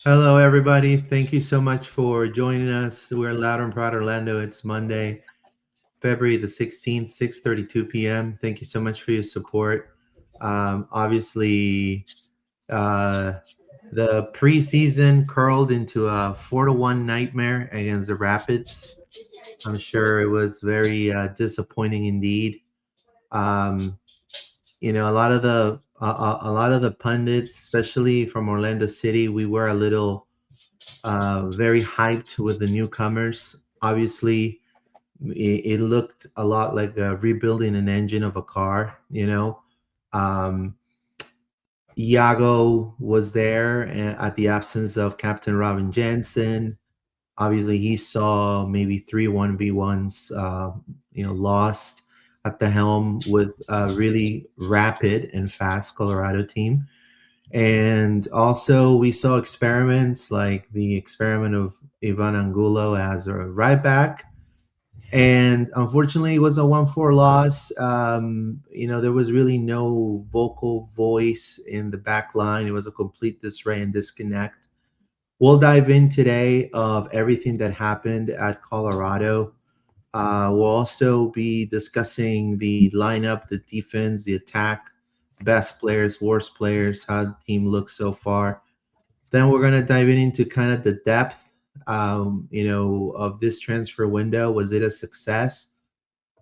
Hello, everybody. Thank you so much for joining us. We're Loud and Proud Orlando. It's Monday, February the 16th, 6:32 p.m. Thank you so much for your support. Obviously, uh, the preseason curled into a 4-1 nightmare against the Rapids. I'm sure it was very disappointing indeed. Um, a lot of the pundits, especially from Orlando City, we were a little very hyped with the newcomers. Obviously, it looked a lot like rebuilding an engine of a car. Um, Iago was there at the absence of Captain Robin Jansson. Obviously, he saw maybe three 1v1s, lost at the helm with a really rapid and fast Colorado team. And also, we saw experiments like the experiment of Ivan Angulo as a right back. And unfortunately, it was a 1-4 loss. There was really no vocal voice in the back line. It was a complete disarray and disconnect. We'll dive in today of everything that happened at Colorado. We'll also be discussing the lineup, the defense, the attack, best players, worst players, how the team looks so far. Then we're gonna dive into kind of the depth, of this transfer window. Was it a success?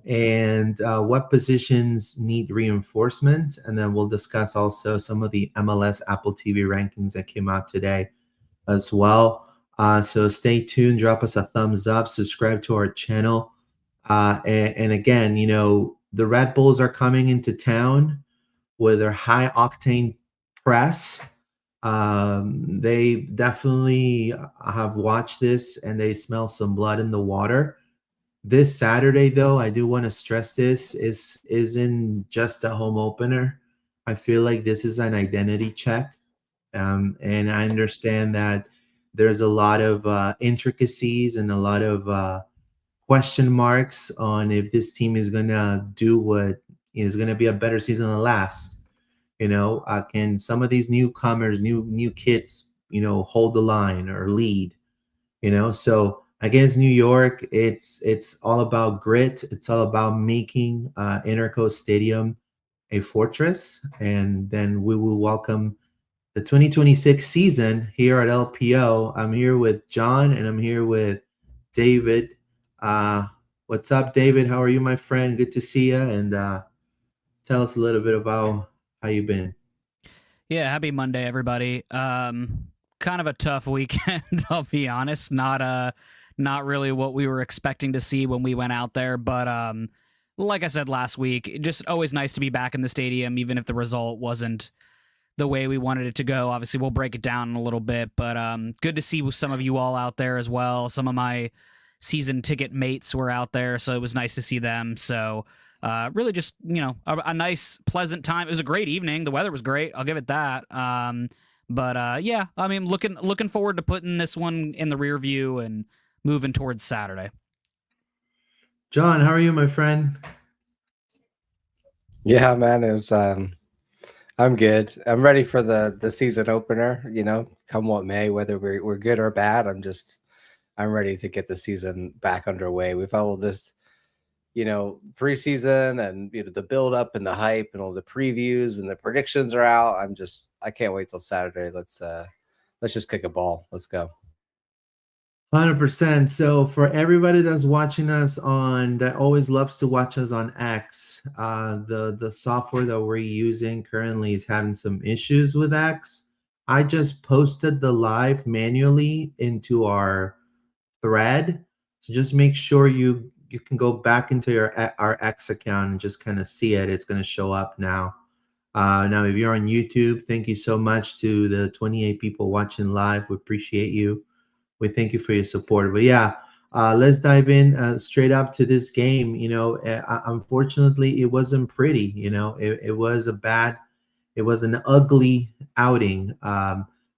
And what positions need reinforcement? And then we'll discuss also some of the MLS Apple TV rankings that came out today as well. So stay tuned, drop us a thumbs up, subscribe to our channel. And again, the Red Bulls are coming into town with their high octane press. They definitely have watched this and they smell some blood in the water. This Saturday, though, I do want to stress this isn't just a home opener. I feel like this is an identity check. And I understand that there's a lot of intricacies and a lot of question marks on if this team is gonna do what is gonna be a better season than last. Can some of these newcomers, new kids, hold the line or lead? So against New York, it's all about grit. It's all about making Intercoast Stadium a fortress, and then we will welcome the 2026 season here at LPO. I'm here with John and I'm here with David. Uh, what's up, David? How are you, my friend? Good to see you. And tell us a little bit about how you've been. Yeah, happy Monday, everybody. Kind of a tough weekend, I'll be honest. Not really what we were expecting to see when we went out there, but like I said last week, just always nice to be back in the stadium, even if the result wasn't the way we wanted it to go. Obviously, we'll break it down in a little bit, but good to see some of you all out there as well. Some of my season ticket mates were out there, so it was nice to see them. So really just a nice pleasant time. It was a great evening. The weather was great, I'll give it that. But yeah, I mean, looking forward to putting this one in the rear view and moving towards Saturday. John, how are you, my friend? Yeah, man, I'm good. I'm ready for the season opener, come what may, whether we're good or bad. I'm ready to get the season back underway. We've had all this, preseason and the build up and the hype and all the previews and the predictions are out. I can't wait till Saturday. Let's just kick a ball. Let's go. 100%. So for everybody that's watching us that always loves to watch us on X, the software that we're using currently is having some issues with X. I just posted the live manually into our thread. So just make sure you can go back into our X account and just kind of see it. It's going to show up now. Now, if you're on YouTube, thank you so much to the 28 people watching live. We appreciate you. We thank you for your support. But yeah, let's dive in straight up to this game. Unfortunately, it wasn't pretty. It was it was an ugly outing.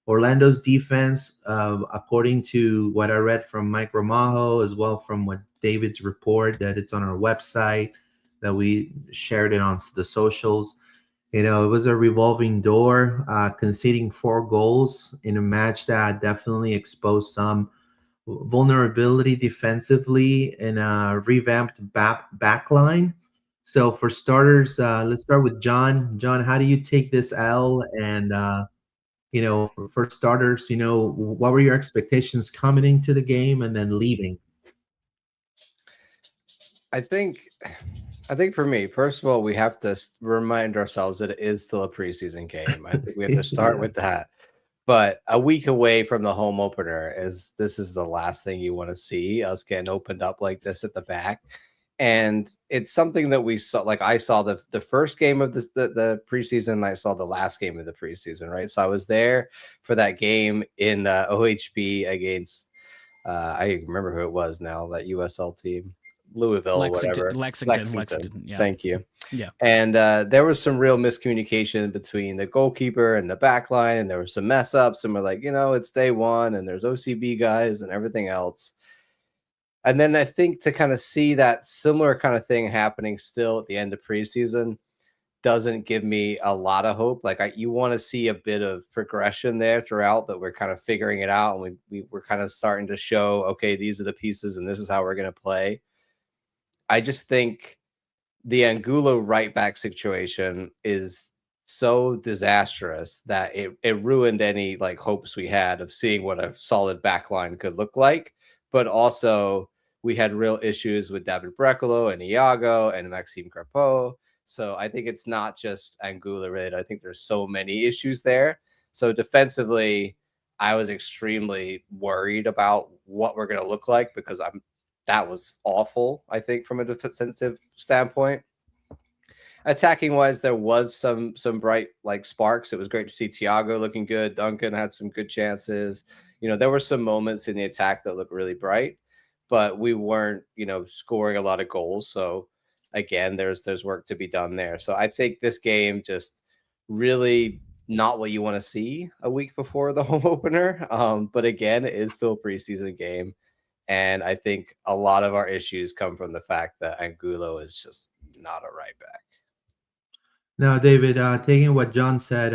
Orlando's defense, according to what I read from Mike Romajo, as well from what David's report that it's on our website, that we shared it on the socials. It was a revolving door, conceding 4 goals in a match that definitely exposed some vulnerability defensively in a revamped back line. So for starters, let's start with John. John, how do you take this L? And for starters, what were your expectations coming into the game and then leaving? I think for me, first of all, we have to remind ourselves that it is still a preseason game. I think we have to start Yeah. with that. But a week away from the home opener this is the last thing you want to see, us getting opened up like this at the back. And it's something that we saw, like I saw the first game of the preseason, and I saw the last game of the preseason, right? So I was there for that game in OHB against I remember who it was now, that USL team, Louisville, whatever. Lexington. Yeah. Thank you. Yeah. And there was some real miscommunication between the goalkeeper and the back line, and there were some mess ups, and we're like, it's day one, and there's OCB guys and everything else. And then I think to kind of see that similar kind of thing happening still at the end of preseason doesn't give me a lot of hope. Like you want to see a bit of progression there throughout, that we're kind of figuring it out, and we're kind of starting to show, okay, these are the pieces and this is how we're going to play. I just think the Angulo right back situation is so disastrous that it ruined any like hopes we had of seeing what a solid back line could look like. But also we had real issues with David Brecolo and Iago and Maxime Crepeau. So I think it's not just Angulo related. I think there's so many issues there. So defensively, I was extremely worried about what we're going to look like, because that was awful, I think, from a defensive standpoint. Attacking wise, there was some bright like sparks. It was great to see Thiago looking good. Duncan had some good chances. There were some moments in the attack that looked really bright, but we weren't, scoring a lot of goals. So again, there's work to be done there. So I think this game just really not what you want to see a week before the home opener. But again, it is still a preseason game. And I think a lot of our issues come from the fact that Angulo is just not a right back. Now, David, taking what John said,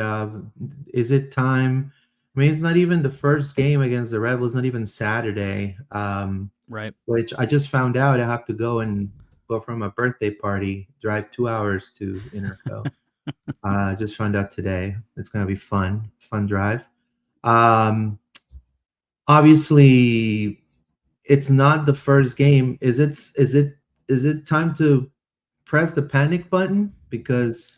is it time? I mean, it's not even the first game against the Red Bulls, not even Saturday. Right. Which I just found out I have to go from a birthday party, drive 2 hours to Interco. Just found out today. It's going to be fun drive. Obviously, it's not the first game. Is it time to press the panic button? Because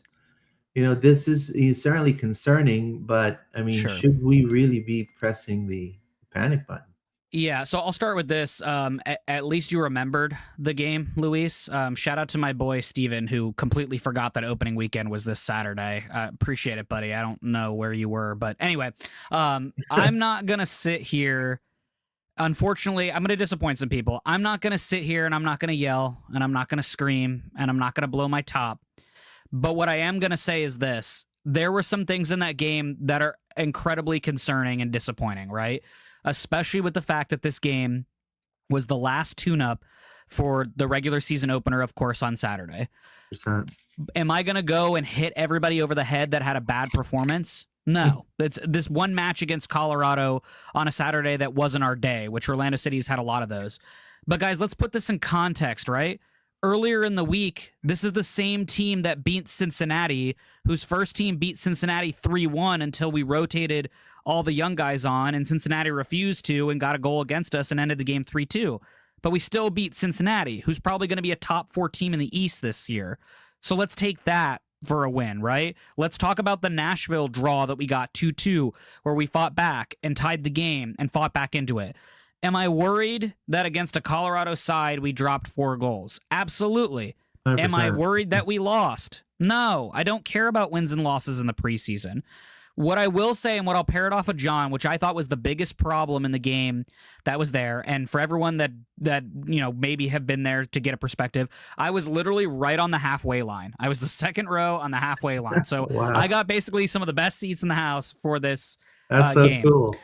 this is certainly concerning, but I mean, Sure. Should we really be pressing the panic button? Yeah, so I'll start with this. At least you remembered the game, Luis. Shout out to my boy Steven, who completely forgot that opening weekend was this Saturday. Appreciate it, buddy. I don't know where you were, but anyway, I'm not going to sit here. Unfortunately, I'm going to disappoint some people. I'm not going to sit here and I'm not going to yell and I'm not going to scream and I'm not going to blow my top. But what I am going to say is this. There were some things in that game that are incredibly concerning and disappointing, right? Especially with the fact that this game was the last tune-up for the regular season opener, of course, on Saturday. 100%. Am I going to go and hit everybody over the head that had a bad performance? No. It's this one match against Colorado on a Saturday that wasn't our day, which Orlando City's had a lot of those. But guys, let's put this in context, right? Earlier in the week, this is the same team that beat Cincinnati, whose first team beat Cincinnati 3-1 until we rotated all the young guys on, and Cincinnati refused to and got a goal against us and ended the game 3-2. But we still beat Cincinnati, who's probably going to be a top 4 team in the East this year. So let's take that for a win, right? Let's talk about the Nashville draw that we got 2-2, where we fought back and tied the game and fought back into it. Am I worried that against a Colorado side we dropped 4 goals? Absolutely. 100%. Am I worried that we lost? No, I don't care about wins and losses in the preseason. What I will say, and what I'll pair it off of John, which I thought was the biggest problem in the game that was there, and for everyone that maybe have been there to get a perspective, I was literally right on the halfway line. I was the second row on the halfway line. So Wow. I got basically some of the best seats in the house for this That's so game. cool.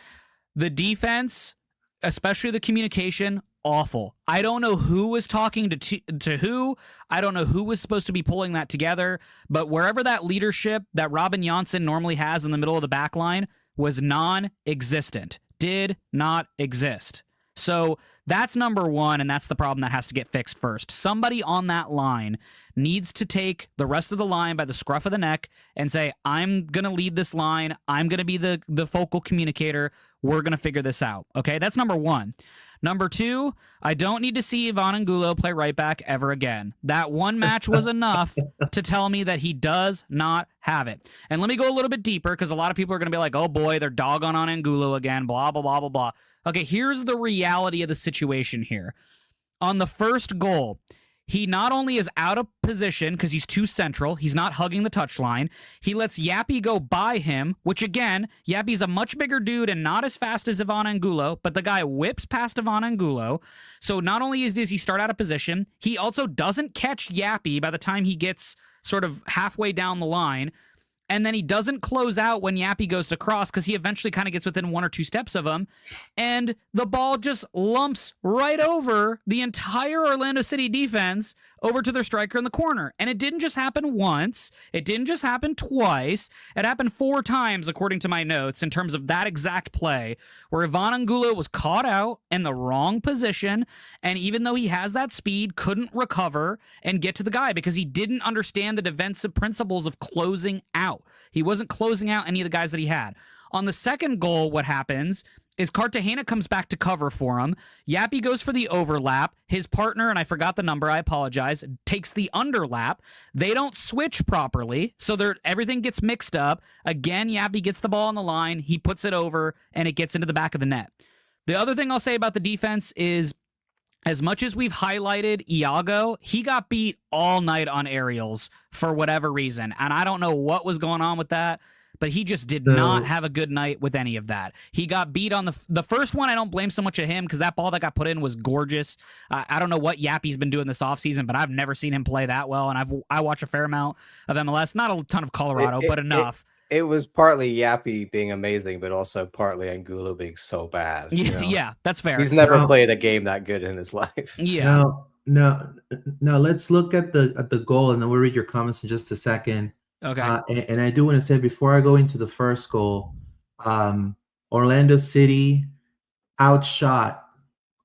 The defense, especially the communication, awful. I don't know who was talking to who. I don't know who was supposed to be pulling that together, but wherever that leadership that Robin Jansson normally has in the middle of the back line was non-existent. Did not exist. So that's number one, and that's the problem that has to get fixed first. Somebody on that line needs to take the rest of the line by the scruff of the neck and say, I'm going to lead this line. I'm going to be the focal communicator. We're going to figure this out. Okay, that's number one. Number two, I don't need to see Ivan Angulo play right back ever again. That one match was enough to tell me that he does not have it. And let me go a little bit deeper, because a lot of people are going to be like, oh boy, they're dogging on Angulo again, blah, blah, blah, blah, blah. Okay, here's the reality of the situation here. On the first goal, he not only is out of position because he's too central, he's not hugging the touchline, he lets Yappy go by him, which again, Yappy's a much bigger dude and not as fast as Ivan Angulo, but the guy whips past Ivan Angulo. So not only does he start out of position, he also doesn't catch Yappy by the time he gets sort of halfway down the line. And then he doesn't close out when Yappy goes to cross because he eventually kind of gets within 1 or 2 steps of him. And the ball just lumps right over the entire Orlando City defense over to their striker in the corner. And it didn't just happen once. It didn't just happen twice. It happened 4 times, according to my notes, in terms of that exact play, where Ivan Angulo was caught out in the wrong position. And even though he has that speed, couldn't recover and get to the guy because he didn't understand the defensive principles of closing out. He wasn't closing out any of the guys that he had. On the second goal, what happens is Cartagena comes back to cover for him. Yappy goes for the overlap. His partner, and I forgot the number, I apologize, takes the underlap. They don't switch properly, so everything gets mixed up. Again, Yappy gets the ball on the line. He puts it over, and it gets into the back of the net. The other thing I'll say about the defense is, as much as we've highlighted Iago, he got beat all night on aerials for whatever reason, and I don't know what was going on with that. But he just did not have a good night with any of that. He got beat on the first one. I don't blame so much of him because that ball that got put in was gorgeous. I don't know what Yappy's been doing this offseason, but I've never seen him play that well. And I watch a fair amount of MLS, not a ton of Colorado, but enough. It was partly Yappy being amazing, but also partly Angulo being so bad. Yeah, that's fair. He's never played a game that good in his life. Yeah. Now, let's look at the goal, and then we'll read your comments in just a second. Okay. And I do want to say, before I go into the first goal, Orlando City outshot,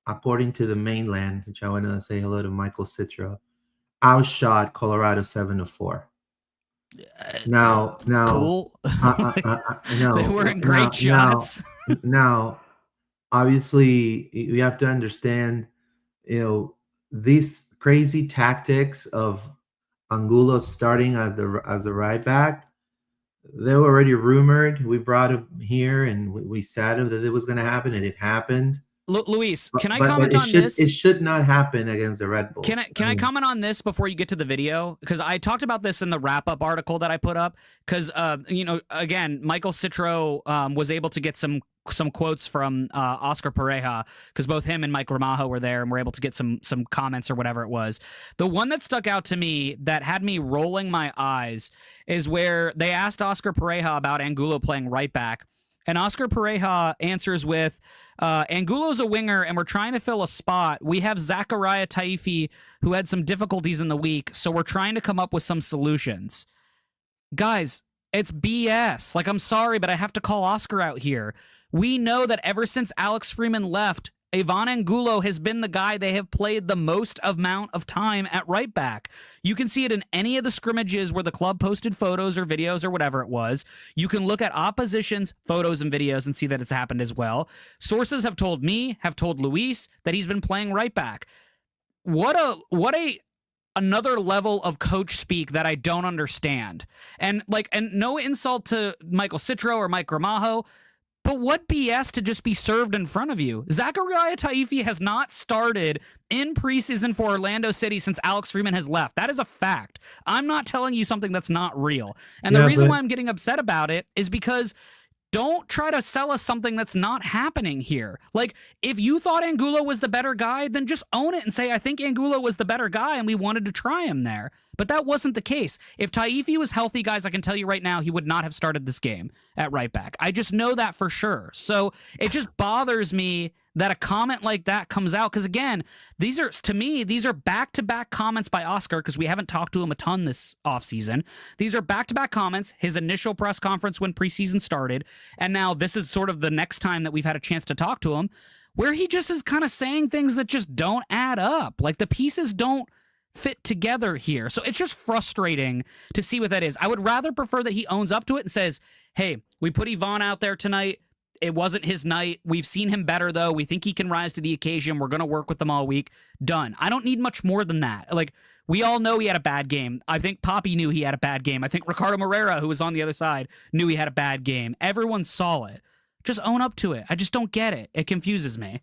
according to the mainland, which I want to say hello to Michael Citro, outshot Colorado 7-4. Now, cool. No, they weren't great shots. Now, obviously, you have to understand, these crazy tactics of Angulo starting as the right back, they were already rumored. We brought him here and we said that it was going to happen, and it happened. Luis, can I comment on this? It should not happen against the Red Bulls. Can I comment on this before you get to the video? Because I talked about this in the wrap-up article that I put up. Because again, Michael Citro was able to get some quotes from Oscar Pareja, because both him and Mike Gramajo were there and were able to get some comments or whatever it was. The one that stuck out to me that had me rolling my eyes is where they asked Oscar Pareja about Angulo playing right back. And Oscar Pareja answers with, Angulo's a winger and we're trying to fill a spot. We have Zachariah Taifi who had some difficulties in the week, so we're trying to come up with some solutions. Guys, it's BS. Like, I'm sorry, but I have to call Oscar out here. We know that ever since Alex Freeman left, Ivan Angulo has been the guy they have played the most amount of time at right back. You can see it in any of the scrimmages where the club posted photos or videos or whatever it was. You can look at opposition's photos and videos and see that it's happened as well. Sources have told me, have told Luis, that he's been playing right back. What a another level of coach speak that I don't understand. And no insult to Michael Citro or Mike Gramajo, but what BS to just be served in front of you? Zachariah Taifi has not started in preseason for Orlando City since Alex Freeman has left. That is a fact. I'm not telling you something that's not real. And the reason why I'm getting upset about it is because don't try to sell us something that's not happening here. Like, if you thought Angulo was the better guy, then just own it and say, I think Angulo was the better guy and we wanted to try him there. But that wasn't the case. If Taifi was healthy, guys, I can tell you right now, he would not have started this game at right back. I just know that for sure. So it just bothers me that a comment like that comes out. Because again, these are back-to-back comments by Oscar, because we haven't talked to him a ton this offseason. These are back-to-back comments, his initial press conference when preseason started, and now this is sort of the next time that we've had a chance to talk to him, where he just is kind of saying things that just don't add up. Like, the pieces don't fit together here. So it's just frustrating to see what that is. I would rather prefer that he owns up to it and says, hey, we put Ivan out there tonight. It wasn't his night. We've seen him better, though. We think he can rise to the occasion. We're going to work with them all week. Done. I don't need much more than that. Like, we all know he had a bad game. I think Poppy knew he had a bad game. I think Ricardo Moreira, who was on the other side, knew he had a bad game. Everyone saw it. Just own up to it. I just don't get it. It confuses me.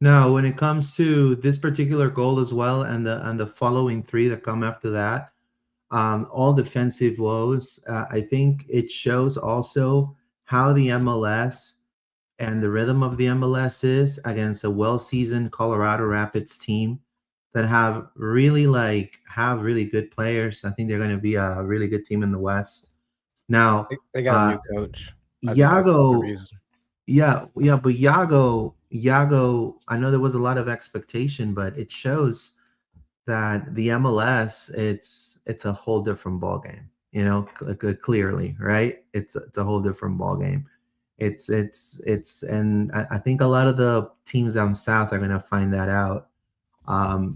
No, when it comes to this particular goal as well, and the following three that come after that, all defensive woes, I think it shows also how the MLS and the rhythm of the MLS is against a well-seasoned Colorado Rapids team that have really good players. I think they're going to be a really good team in the West. Now They got a new coach. Iago, but Iago, I know there was a lot of expectation, but it shows that the MLS, it's a whole different ball game. You know, clearly, right? It's a whole different ball game. And I think a lot of the teams down south are going to find that out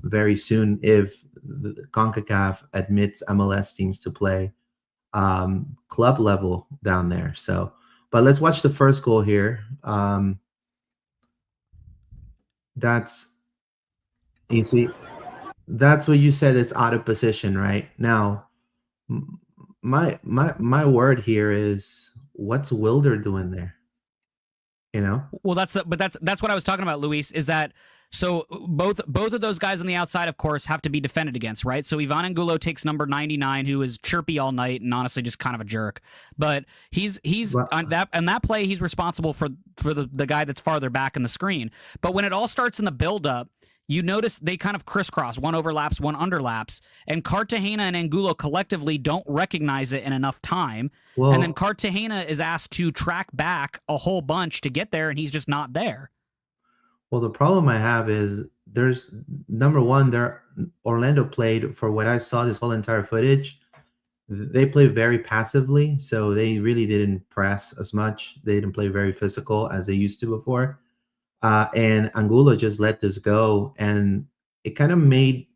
very soon if the CONCACAF admits MLS teams to play club level down there. So, but let's watch the first goal here. That's easy. That's what you said. It's out of position, right? Now, my word here is, what's Wilder doing there? You know? Well, that's what I was talking about, Luis, is that so both of those guys on the outside, of course, have to be defended against, right? So Ivan Angulo takes number 99, who is chirpy all night and honestly just kind of a jerk. But he's on that play, he's responsible for the guy that's farther back in the screen. But when it all starts in the build-up, you notice they kind of crisscross. One overlaps, one underlaps. And Cartagena and Angulo collectively don't recognize it in enough time. Well, and then Cartagena is asked to track back a whole bunch to get there, and he's just not there. Well, the problem I have is there's, number one, Orlando played, for what I saw this whole entire footage, they played very passively. So they really didn't press as much. They didn't play very physical as they used to before. And Angulo just let this go, and it kind of made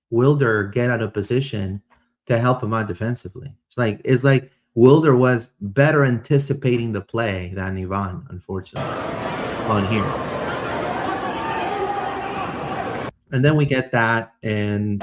Wilder get out of position to help him out defensively. It's like Wilder was better anticipating the play than Ivan, unfortunately, on here. And then we get that, and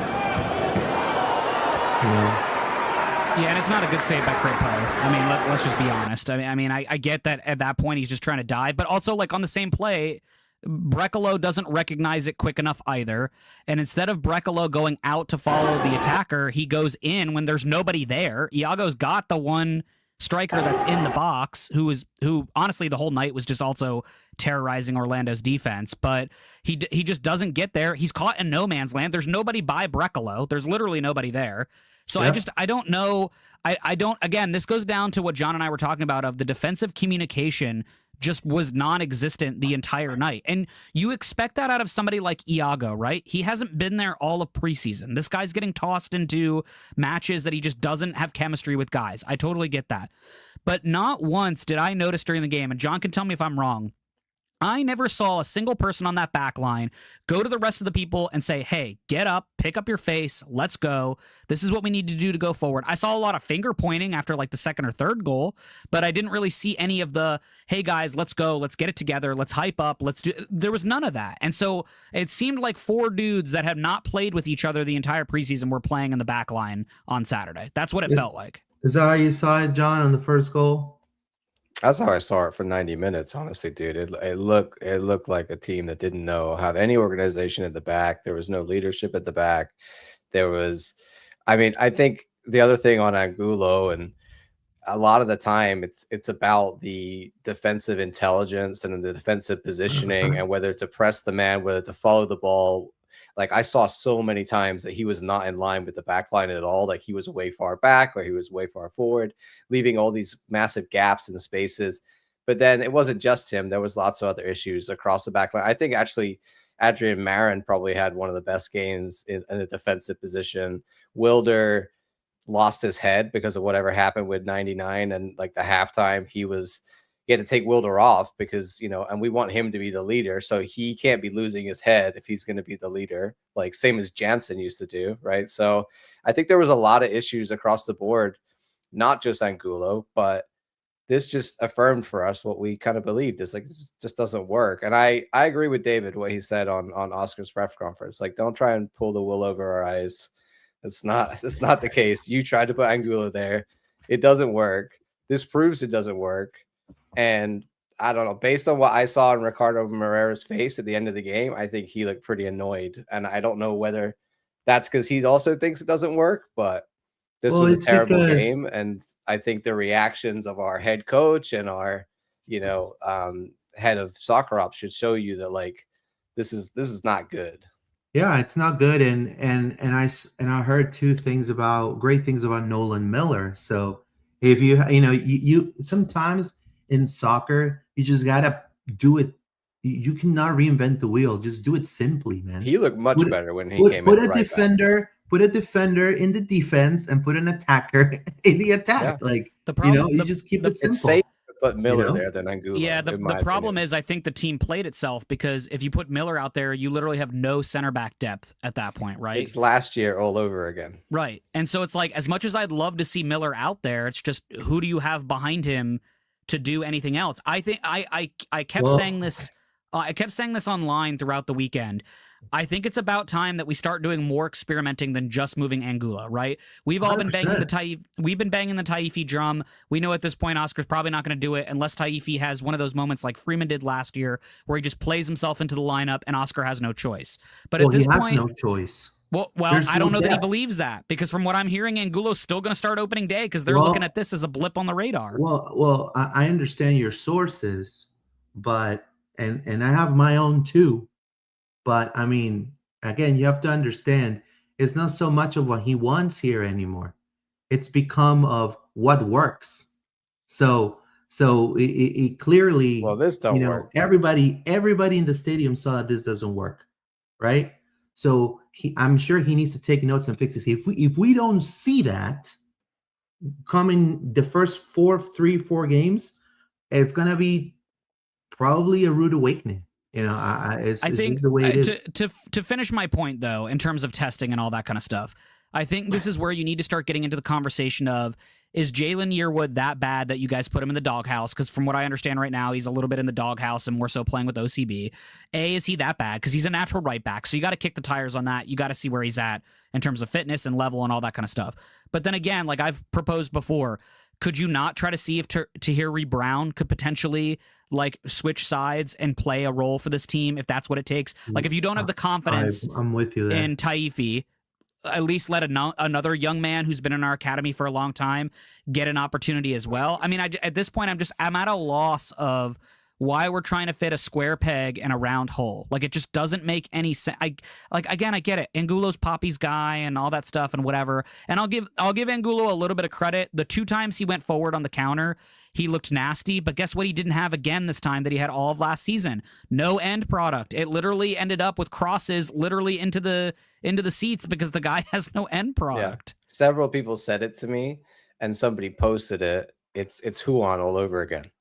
Yeah, and it's not a good save by Crepo. I mean, let's just be honest. I get that at that point he's just trying to dive, but also, like, on the same play, Brekalo doesn't recognize it quick enough either. And instead of Brekalo going out to follow the attacker, he goes in when there's nobody there. Iago's got the one striker that's in the box, who honestly the whole night was just also terrorizing Orlando's defense, but he just doesn't get there. He's caught in no man's land. There's nobody by Brekalo. There's literally nobody there. So yeah. I don't know. I don't, again, this goes down to what John and I were talking about, of the defensive communication just was non-existent the entire night. And you expect that out of somebody like Iago, right? He hasn't been there all of preseason. This guy's getting tossed into matches that he just doesn't have chemistry with guys. I totally get that. But not once did I notice during the game, and John can tell me if I'm wrong, I never saw a single person on that back line go to the rest of the people and say, hey, get up, pick up your face, let's go. This is what we need to do to go forward. I saw a lot of finger pointing after like the second or third goal, but I didn't really see any of the, hey guys, let's go, let's get it together, let's hype up, let's do. There was none of that. And so it seemed like four dudes that have not played with each other the entire preseason were playing in the back line on Saturday. That's what it felt like. Is that how you saw it, John, on the first goal? That's how I saw it for 90 minutes, honestly, dude. It looked like a team that didn't know how any organization at the back. There was no leadership at the back. I think the other thing on Angulo, and a lot of the time it's about the defensive intelligence and the defensive positioning, 100%. And whether to press the man, whether to follow the ball. Like, I saw so many times that he was not in line with the back line at all. Like, he was way far back or he was way far forward, leaving all these massive gaps in the spaces. But then it wasn't just him. There was lots of other issues across the back line. I think actually Adrian Marin probably had one of the best games in a defensive position. Wilder lost his head because of whatever happened with 99, and like the halftime he had to take Wilder off because, and we want him to be the leader, so he can't be losing his head if he's going to be the leader, like same as Jansson used to do, right? So I think there was a lot of issues across the board, not just Angulo, but this just affirmed for us what we kind of believed. It's like, this just doesn't work. And I agree with David, what he said on Oscar's press conference. Like, don't try and pull the wool over our eyes. That's not the case. You tried to put Angulo there. It doesn't work. This proves it doesn't work. And I don't know, based on what I saw in Ricardo Moreira's face at the end of the game, I think he looked pretty annoyed. And I don't know whether that's because he also thinks it doesn't work, but this was a terrible game. And I think the reactions of our head coach and our, head of soccer ops should show you that, like, this is not good. Yeah, it's not good. And I heard great things about Nolan Miller. So if you sometimes in soccer, you just gotta do it. You cannot reinvent the wheel. Just do it simply, man. He looked much better when he came in. Put a defender in the defense and put an attacker in the attack. Yeah. Like, you just keep it simple. It's safe to put Miller there than Angulo. Yeah, the problem is I think the team played itself, because if you put Miller out there, you literally have no center back depth at that point, right? It's last year all over again. Right. And so it's like, as much as I'd love to see Miller out there, it's just, who do you have behind him to do anything else? I think I kept saying this. I kept saying this online throughout the weekend. I think it's about time that we start doing more experimenting than just moving Angulo, right? We've all been banging the Taifi drum. We know at this point Oscar's probably not going to do it unless Taifi has one of those moments like Freeman did last year, where he just plays himself into the lineup and Oscar has no choice. But at this point, he has no choice. Well, I don't know that he believes that, because from what I'm hearing, Angulo's still going to start opening day because they're looking at this as a blip on the radar. Well, I understand your sources, but and I have my own too. But I mean, again, you have to understand, it's not so much of what he wants here anymore. It's become of what works. So it clearly, this don't work. Everybody in the stadium saw that this doesn't work, right? So I'm sure he needs to take notes and fix this. If we don't see that coming the first 4 games, it's gonna be probably a rude awakening. I think the way it is. To finish my point, though, in terms of testing and all that kind of stuff, I think this is where you need to start getting into the conversation of, is Jalen Yearwood that bad that you guys put him in the doghouse? Because from what I understand right now, he's a little bit in the doghouse and more so playing with OCB. Is he that bad? Because he's a natural right back, so you got to kick the tires on that. You got to see where he's at in terms of fitness and level and all that kind of stuff. But then again, like I've proposed before, could you not try to see if Tahiri Brown could potentially like switch sides and play a role for this team if that's what it takes? Like, if you don't have the confidence I'm with you there. in Taifi, at least let another young man who's been in our academy for a long time get an opportunity as well. I mean, at this point, I'm at a loss of why we're trying to fit a square peg in a round hole. Like, it just doesn't make any sense. I get it. Angulo's Poppy's guy and all that stuff and whatever. And I'll give Angulo a little bit of credit. The 2 times he went forward on the counter, he looked nasty, but guess what he didn't have again this time that he had all of last season? No end product. It literally ended up with crosses literally into the seats because the guy has no end product. Yeah. Several people said it to me, and somebody posted it. It's Huon all over again.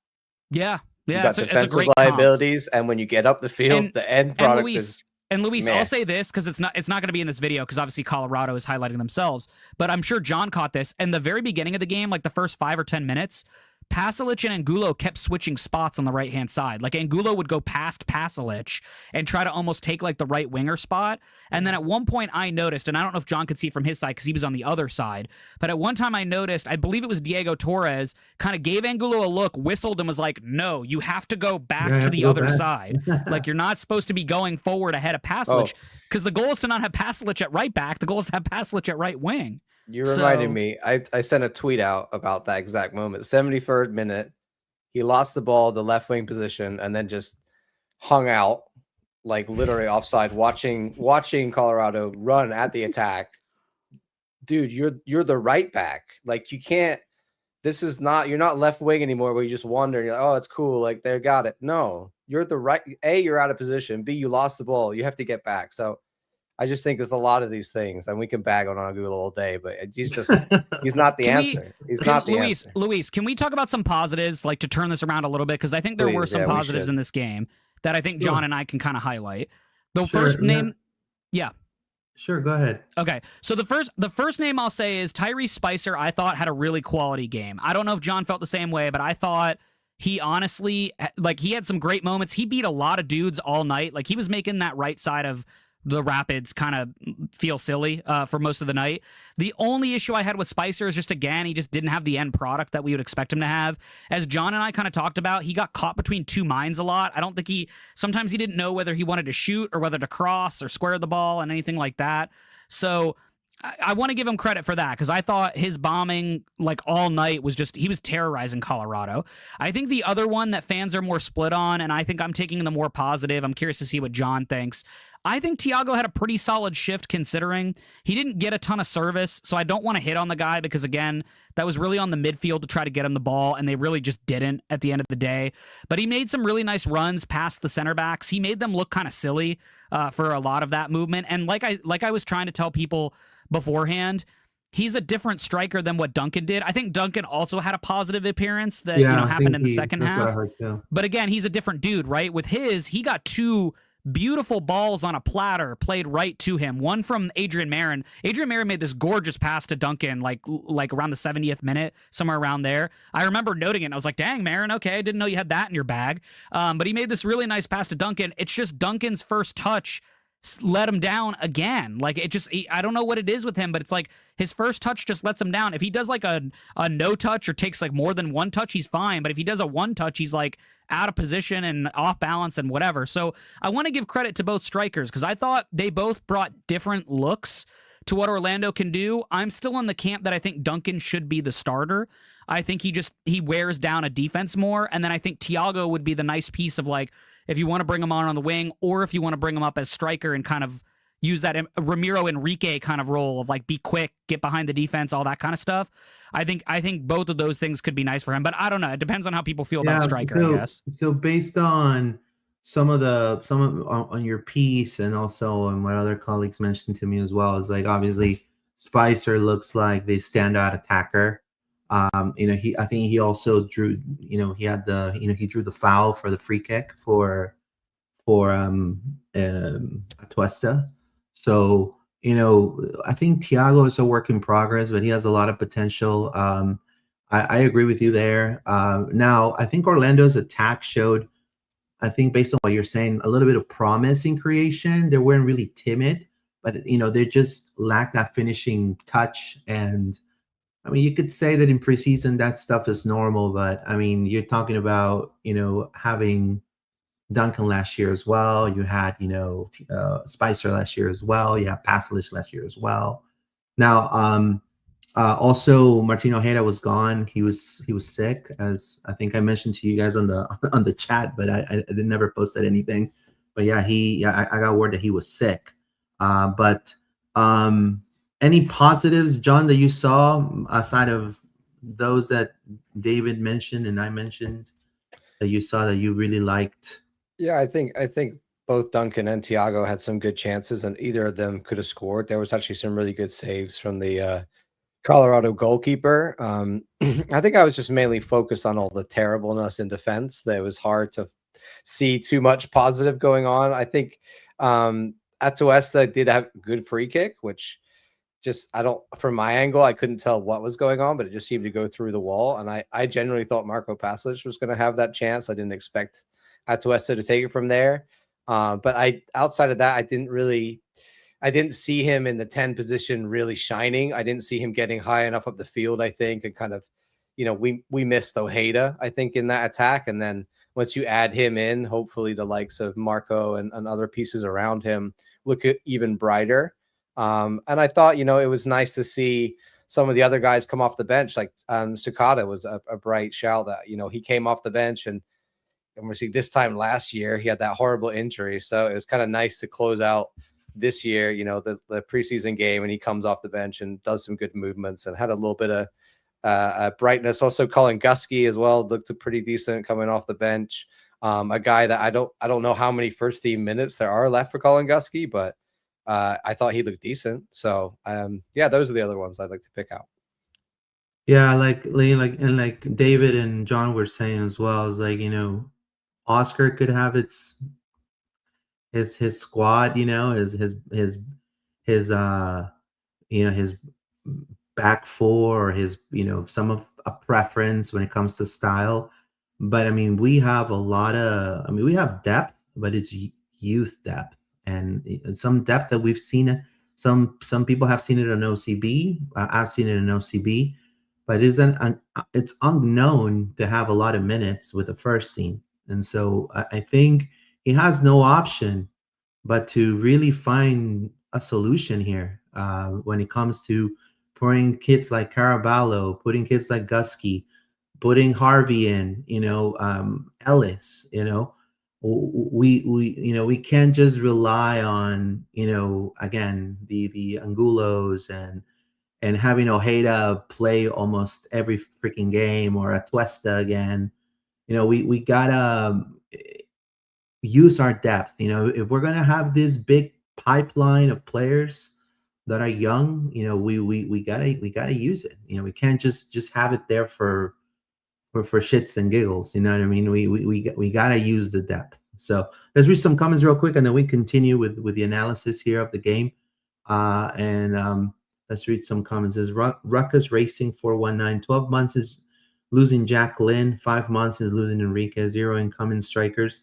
Yeah. You got defensive liabilities, and when you get up the field, the end product is. And Luis, I'll say this because it's not going to be in this video because obviously Colorado is highlighting themselves, but I'm sure John caught this. In the very beginning of the game, like the first 5 or 10 minutes, Pasalic and Angulo kept switching spots on the right-hand side. Like, Angulo would go past Pasalic and try to almost take, like, the right winger spot. And then at one point I noticed, and I don't know if John could see from his side because he was on the other side, but at one time I noticed, I believe it was Diego Torres, kind of gave Angulo a look, whistled, and was like, no, you have to go back to the other side. Like, you're not supposed to be going forward ahead of Pasalic because the goal is to not have Pasalic at right back. The goal is to have Pasalic at right wing. You reminded me. I sent a tweet out about that exact moment. 73rd minute, he lost the ball, the left wing position, and then just hung out, like literally offside, watching Colorado run at the attack. Dude, you're the right back. Like, you can't This is not, you're not left wing anymore where you just wander and you're like, oh, it's cool. Like they got it. No, you're the right. A, you're out of position. B, you lost the ball. You have to get back. So I just think there's a lot of these things, and we can bag on Agul all day, but he's not the answer. He's not the answer. Luis, can we talk about some positives, like to turn this around a little bit? Because I think there were some positives in this game that I think John and I can kind of highlight. The first name, yeah. Sure, go ahead. Okay, so the first name I'll say is Tyrese Spicer. I thought had a really quality game. I don't know if John felt the same way, but I thought he honestly, like, he had some great moments. He beat a lot of dudes all night. Like, he was making that right side of the Rapids kind of feel silly for most of the night. The only issue I had with Spicer is just, again, he just didn't have the end product that we would expect him to have. As John and I kind of talked about, he got caught between two minds a lot. I don't think sometimes he didn't know whether he wanted to shoot or whether to cross or square the ball and anything like that. So I want to give him credit for that, because I thought his bombing, like, all night was just, he was terrorizing Colorado. I think the other one that fans are more split on, and I think I'm taking the more positive, I'm curious to see what John thinks. I think Thiago had a pretty solid shift, considering he didn't get a ton of service, so I don't want to hit on the guy because, again, that was really on the midfield to try to get him the ball, and they really just didn't at the end of the day. But he made some really nice runs past the center backs. He made them look kind of silly for a lot of that movement. And like I was trying to tell people beforehand, he's a different striker than what Duncan did. I think Duncan also had a positive appearance that happened in the second half. But again, he's a different dude, right? With he got two beautiful balls on a platter played right to him. One from Adrian Marin. Adrian Marin made this gorgeous pass to Duncan, like around the 70th minute, somewhere around there. I remember noting it, and I was like, dang, Marin, okay, I didn't know you had that in your bag. But he made this really nice pass to Duncan. It's just Duncan's first touch let him down again. Like, I don't know what it is with him, but it's like his first touch just lets him down. If he does like a no touch or takes like more than one touch, he's fine. But if he does a one touch, he's like out of position and off balance and whatever. So I want to give credit to both strikers, because I thought they both brought different looks to what Orlando can do. I'm still in the camp that I think Duncan should be the starter. I think he wears down a defense more. And then I think Thiago would be the nice piece of, like, if you want to bring him on the wing, or if you want to bring him up as striker and kind of use that Ramiro Enrique kind of role of, like, be quick, get behind the defense, all that kind of stuff. I think both of those things could be nice for him, but I don't know. It depends on how people feel about striker, I guess. So based on some of on your piece, and also on what other colleagues mentioned to me as well, is, like, obviously Spicer looks like the standout attacker. I think he also drew, he drew the foul for the free kick for Atuesta. So, I think Thiago is a work in progress, but he has a lot of potential. I agree with you there. Now, I think Orlando's attack showed, I think, based on what you're saying, a little bit of promise in creation. They weren't really timid, but, they just lacked that finishing touch. And I mean, you could say that in preseason that stuff is normal, but I mean, you're talking about, having Duncan last year as well. You had, Spicer last year as well. You have Pasalic last year as well. Now, also Martin Ojeda was gone. He was sick, as I think I mentioned to you guys on the chat, but I didn't never posted anything. But yeah, I got word that he was sick. Any positives, John, that you saw aside of those that David mentioned and I mentioned, that you saw that you really liked? Yeah, I think both Duncan and Thiago had some good chances, and either of them could have scored. There was actually some really good saves from the Colorado goalkeeper. I think I was just mainly focused on all the terribleness in defense. That it was hard to see too much positive going on. I think Atuesta did have a good free kick, which from my angle, I couldn't tell what was going on, but it just seemed to go through the wall. And I genuinely thought Marco Pasalic was going to have that chance. I didn't expect Atuesta to take it from there. But outside of that, I didn't see him in the 10 position really shining. I didn't see him getting high enough up the field, I think, and kind of, we missed Ojeda, I think, in that attack. And then once you add him in, hopefully the likes of Marco and other pieces around him look even brighter. And I thought, it was nice to see some of the other guys come off the bench. Like Sakata was a bright shout that, he came off the bench, and we see this time last year, he had that horrible injury. So it was kind of nice to close out this year, the preseason game, and he comes off the bench and does some good movements and had a little bit of brightness. Also, Colin Gusky as well looked pretty decent coming off the bench. A guy that I don't know how many first team minutes there are left for Colin Gusky, but I thought he looked decent. So yeah, those are the other ones I'd like to pick out. Yeah, like David and John were saying as well, is like, Oscar could have his squad, his his back four, or his, some of a preference when it comes to style. But I mean, we have we have depth, but it's youth depth, and some depth that we've seen. Some people have seen it on OCB. I've seen it in OCB, but it's unknown to have a lot of minutes with the first team. And so I think he has no option but to really find a solution here when it comes to putting kids like Caraballo, putting kids like Gusky, putting Harvey in, Ellis. We can't just rely on, again, the Angulos and having Ojeda play almost every freaking game, or Atuesta again. We gotta use our depth. If we're gonna have this big pipeline of players that are young, we gotta use it. We can't just have it there for shits and giggles. You know what I mean? We gotta use the depth. So let's read some comments real quick, and then we continue with the analysis here of the game. And let's read some comments. Is Ruckus Racing 419, 12 months is losing Jack Lynn, 5 months is losing Enrique, 0 incoming strikers.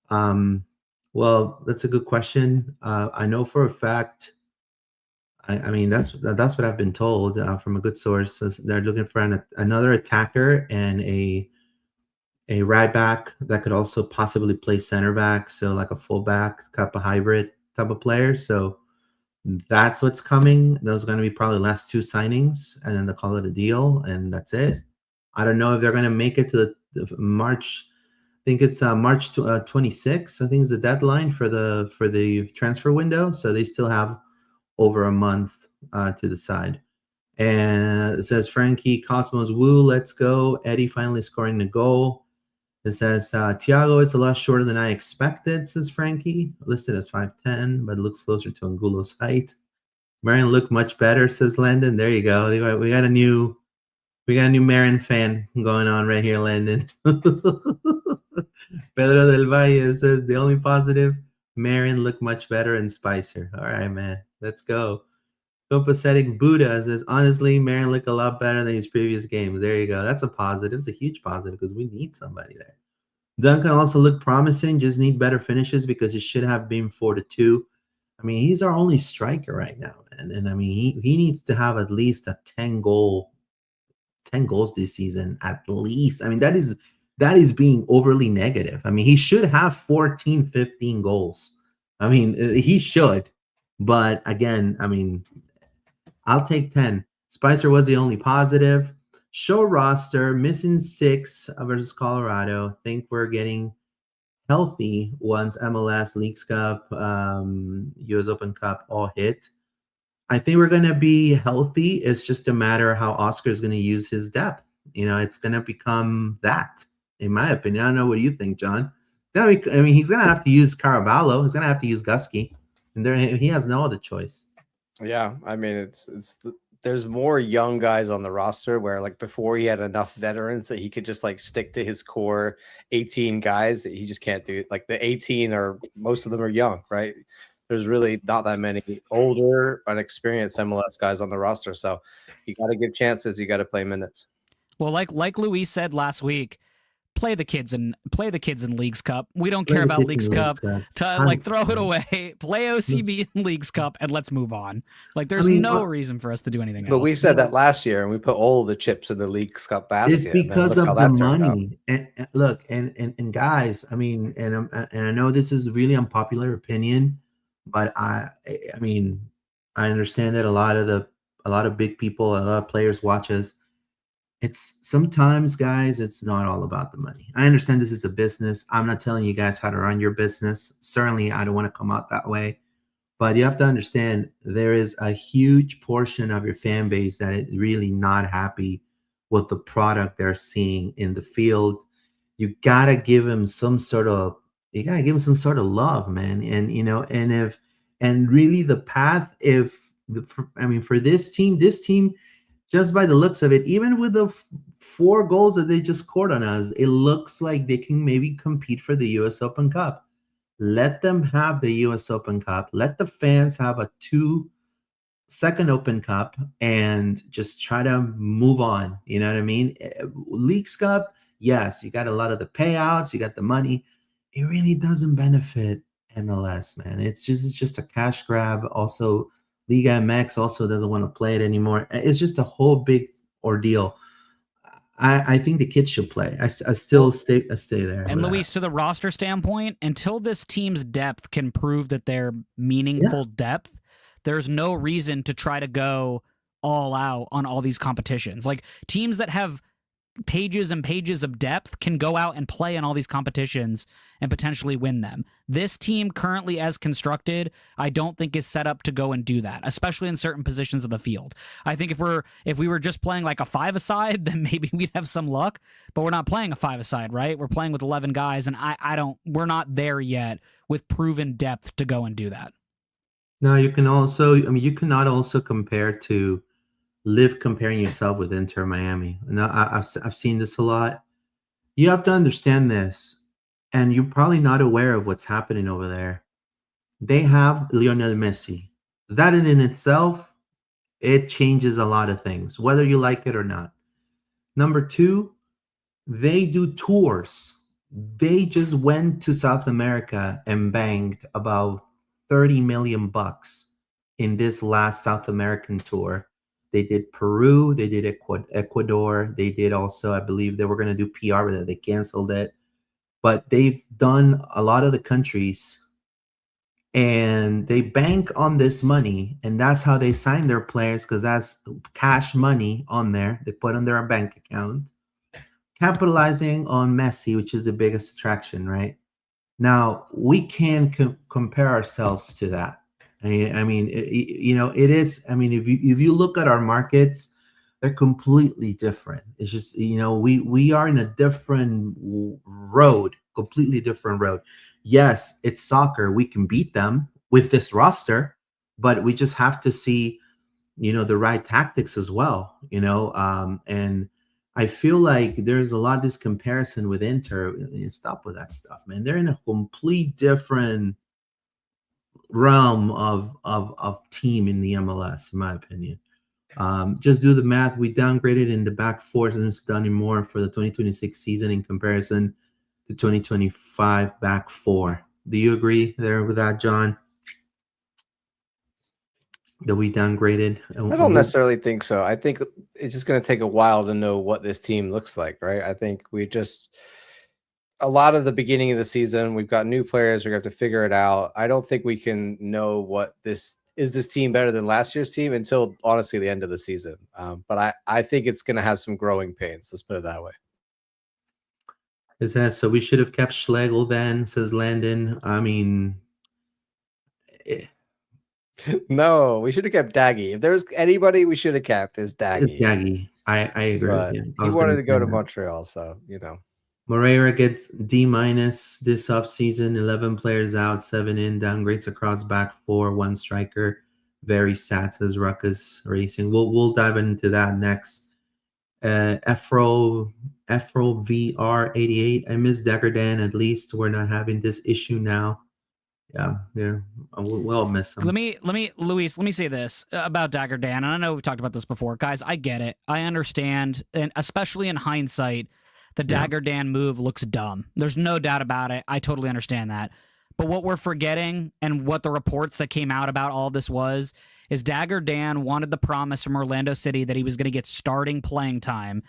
Well, that's a good question. I know for a fact. I mean, that's what I've been told from a good source. They're looking for another attacker and a right back that could also possibly play center back, so like a fullback type of hybrid type of player. So that's what's coming. Those are going to be probably the last 2 signings, and then they'll call it a deal, and that's it. I don't know if they're going to make it to the March. I think it's March 26th. I think is the deadline for the transfer window. So they still have over a month to decide. And it says Frankie Cosmos, woo, let's go. Eddie finally scoring the goal. It says Thiago is a lot shorter than I expected, says Frankie. Listed as 5'10", but looks closer to Angulo's height. Marion looked much better, says Landon. There you go. We got a new Marion fan going on right here, Landon. Pedro del Valle says the only positive, Marion looked much better and spicier. All right, man. Let's go. Copacetic Buddha says, honestly, Marion looked a lot better than his previous games. There you go. That's a positive. It's a huge positive because we need somebody there. Duncan also looked promising, just need better finishes because it should have been 4-2. I mean, he's our only striker right now, man. And I mean, he needs to have at least a 10 goals this season, at least. I mean, that is being overly negative. I mean, he should have 14, 15 goals. I mean, he should. But again, I mean, I'll take 10. Spicer was the only positive. Show roster, missing 6 versus Colorado. Think we're getting healthy once MLS, Leagues Cup, US Open Cup all hit. I think we're going to be healthy. It's just a matter of how Oscar is going to use his depth. It's going to become that, in my opinion. I don't know what you think, John. He's going to have to use Caraballo. He's going to have to use Gusky. And he has no other choice. Yeah, I mean, there's more young guys on the roster where, like, before he had enough veterans that he could just like stick to his core 18 guys that he just can't do. Like the 18 most of them are young, right? There's really not that many older, unexperienced MLS guys on the roster. So you got to give chances. You got to play minutes. Well, like Luis said last week, play the kids in Leagues Cup. We don't care about Leagues Cup. Throw it away. Play OCB in Leagues Cup and let's move on. Like there's no reason for us to do anything else. But we said that last year, and we put all the chips in the Leagues Cup basket. It's because of the money. And look, and guys, I mean, and I know this is a really unpopular opinion, but I mean, I understand that a lot of big people, a lot of players watch us. It's sometimes, guys, it's not all about the money. I understand this is a business. I'm not telling you guys how to run your business. Certainly, I don't want to come out that way. But you have to understand there is a huge portion of your fan base that is really not happy with the product they're seeing in the field. You gotta give him some sort of love, man. And and really the path, for this team, just by the looks of it, even with the 4 goals that they just scored on us, it looks like they can maybe compete for the US Open Cup. Let them have the US Open Cup. Let the fans have a second Open Cup and just try to move on. You know what I mean? Leagues Cup, yes, you got a lot of the payouts, you got the money. It really doesn't benefit MLS, man. It's just a cash grab. Also, Liga MX also doesn't want to play it anymore. It's just a whole big ordeal. I think the kids should play. I still stay there. And Luis, to the roster standpoint, until this team's depth can prove that they're meaningful depth, there's no reason to try to go all out on all these competitions. Like, teams that have pages and pages of depth can go out and play in all these competitions and potentially win them. This team currently as constructed, I don't think is set up to go and do that, especially in certain positions of the field. I think if we were just playing like a 5-a-side, then maybe we'd have some luck, but we're not playing a 5-a-side, right? We're playing with 11 guys, and we're not there yet with proven depth to go and do that. No, you cannot also compare to comparing yourself with Inter Miami. Now, I've seen this a lot. You have to understand this, and you're probably not aware of what's happening over there. They have Lionel Messi. That in itself, it changes a lot of things, whether you like it or not. Number 2, they do tours. They just went to South America and banked about $30 million in this last South American tour. They did Peru, they did Ecuador, they did also, I believe they were going to do PR, but they canceled it. But they've done a lot of the countries, and they bank on this money, and that's how they sign their players, because that's cash money on there. They put on their bank account, capitalizing on Messi, which is the biggest attraction, right? Now, we can compare ourselves to that. It is. If you look at our markets, they're completely different. It's just, we are in a different road, completely different road. Yes, it's soccer. We can beat them with this roster, but we just have to see, the right tactics as well. And I feel like there's a lot of this comparison with Inter. Stop with that stuff, man. They're in a complete different realm of team in the MLS, in my opinion. Just do the math. We downgraded in the back four and done more for the 2026 season in comparison to 2025 back four. Do you agree there with that, John? That we downgraded? I don't necessarily think so. I think it's just going to take a while to know what this team looks like, right? I think a lot of the beginning of the season, we've got new players. We're going to have to figure it out. I don't think we can know what this team better than last year's team until honestly the end of the season. But I think it's going to have some growing pains. Let's put it that way. Is that so? We should have kept Schlegel then, says Landon. No, we should have kept Daggy. If there was anybody we should have kept, is Daggy. It's Daggy. I agree with you. He wanted to go to Montreal, so Moreira gets D- this offseason. 11 players out, 7 in, downgrades across back four, 1 striker. Very sad, says Ruckus Racing. We'll dive into that next. Efro VR88. I miss Daggerdan. At least we're not having this issue now. Yeah. We'll miss him. Let me, Luis, let me say this about Daggerdan. And I know we've talked about this before. Guys, I get it. I understand. And especially in hindsight, the Daggerdan move looks dumb. There's no doubt about it. I totally understand that. But what we're forgetting, and what the reports that came out about all this is Daggerdan wanted the promise from Orlando City that he was going to get starting playing time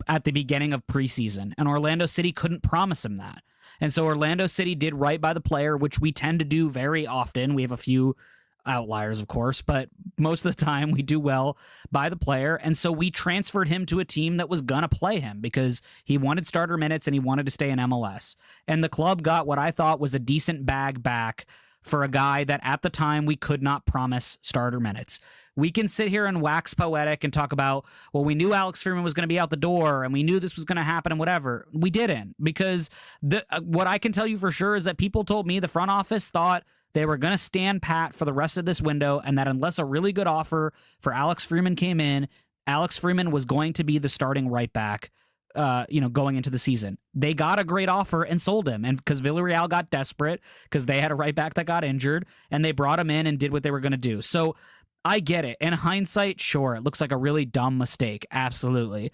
at the beginning of preseason. And Orlando City couldn't promise him that. And so Orlando City did right by the player, which we tend to do very often. We have a few outliers, of course, but most of the time we do well by the player. And so we transferred him to a team that was going to play him because he wanted starter minutes and he wanted to stay in MLS. And the club got what I thought was a decent bag back for a guy that at the time we could not promise starter minutes. We can sit here and wax poetic and talk about, well, we knew Alex Freeman was going to be out the door and we knew this was going to happen and whatever. We didn't, because what I can tell you for sure is that people told me the front office thought they were going to stand pat for the rest of this window, and that unless a really good offer for Alex Freeman came in, Alex Freeman was going to be the starting right back, going into the season. They got a great offer and sold him, and because Villarreal got desperate because they had a right back that got injured, and they brought him in and did what they were going to do. So I get it. In hindsight, sure, it looks like a really dumb mistake. Absolutely.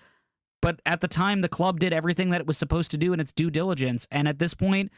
But at the time, the club did everything that it was supposed to do in its due diligence. And at this point,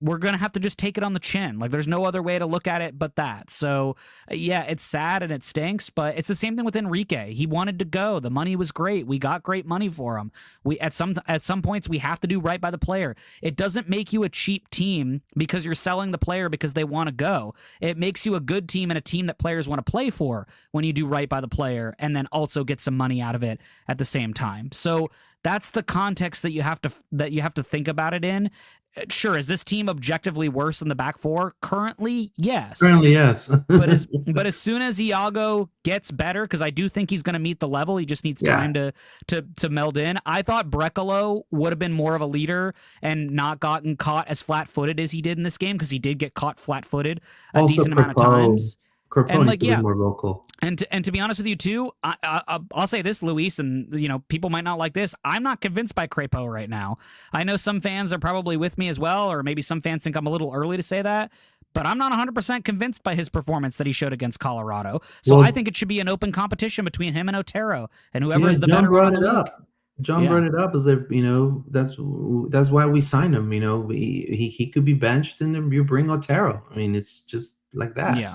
we're going to have to just take it on the chin. Like, there's no other way to look at it but that. So, yeah, it's sad and it stinks, but it's the same thing with Enrique. He wanted to go. The money was great. We got great money for him. We at some points, we have to do right by the player. It doesn't make you a cheap team because you're selling the player because they want to go. It makes you a good team and a team that players want to play for when you do right by the player and then also get some money out of it at the same time. So that's the context that you have to think about it in. Sure, is this team objectively worse than the back four? Currently, yes. but as soon as Iago gets better, because I do think he's going to meet the level, he just needs time to meld in. I thought Brekalo would have been more of a leader and not gotten caught as flat-footed as he did in this game, because he did get caught flat-footed a decent amount of times. And more vocal. And to be honest with you too, I'll say this, Luis, and people might not like this. I'm not convinced by Crepeau right now. I know some fans are probably with me as well, or maybe some fans think I'm a little early to say that, but I'm not 100% convinced by his performance that he showed against Colorado. So I think it should be an open competition between him and Otero, and whoever is the better one in the league. John brought it up as if that's why we signed him. He could be benched, and then you bring Otero. I mean, it's just like that. Yeah.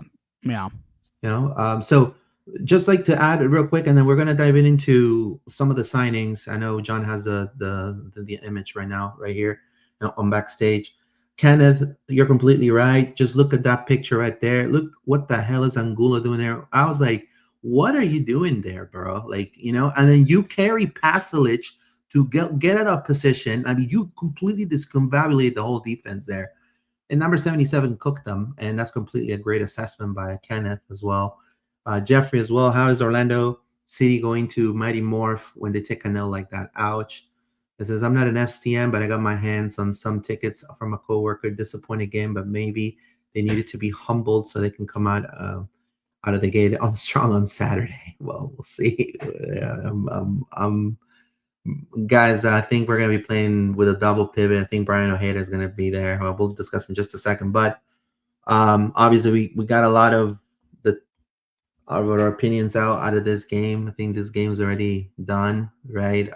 So just like to add real quick, and then we're going to dive into some of the signings. I know John has the image right now, right here on backstage. Kenneth, you're completely right. Just look at that picture right there. Look, what the hell is Angulo doing there? I was like, what are you doing there, bro? Like, and then you carry Pasalic to get out of position. I mean, you completely discombobulate the whole defense there. And number 77 cooked them, and that's completely a great assessment by Kenneth as well. Jeffrey as well. How is Orlando City going to Mighty Morph when they take a nil like that? Ouch. It says, I'm not an FCM, but I got my hands on some tickets from a coworker. Disappointed game, but maybe they needed to be humbled so they can come out of the gate on strong on Saturday. Well, we'll see. Guys, I think we're going to be playing with a double pivot. I think Brian Ojeda is going to be there. We'll discuss in just a second. But obviously, we got a lot of our opinions out of this game. I think this game's already done, right?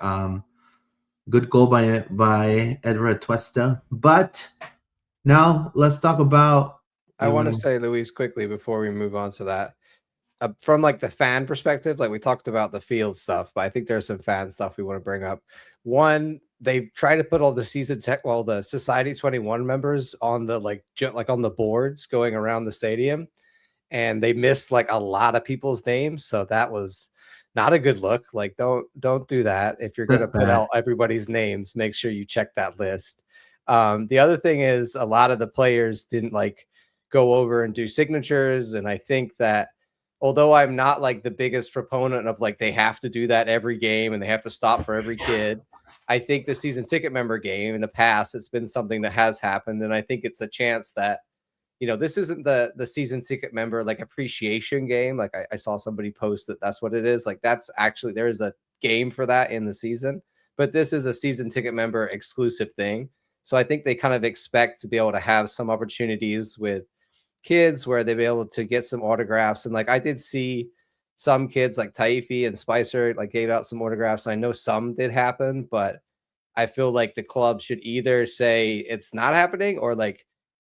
Good goal by Edward Atuesta. But now let's talk about. I want to say, Luis, quickly before we move on to that. From like the fan perspective, like we talked about the field stuff, but I think there's some fan stuff we want to bring up. One, they try to put all the the Society 21 members on the on the boards going around the stadium, and they missed like a lot of people's names. So that was not a good look. Like, don't do that. If you're going to put out everybody's names, make sure you check that list. The other thing is a lot of the players didn't go over and do signatures, and I think that. Although I'm not the biggest proponent of they have to do that every game and they have to stop for every kid, I think the season ticket member game in the past, it's been something that has happened. And I think it's a chance that, this isn't the season ticket member appreciation game. I saw somebody post that that's what it is. That's actually, there is a game for that in the season, but this is a season ticket member exclusive thing. So I think they kind of expect to be able to have some opportunities with kids where they'll be able to get some autographs. And I did see some kids like Taifi and Spicer gave out some autographs. I know some did happen, but I feel like the club should either say it's not happening or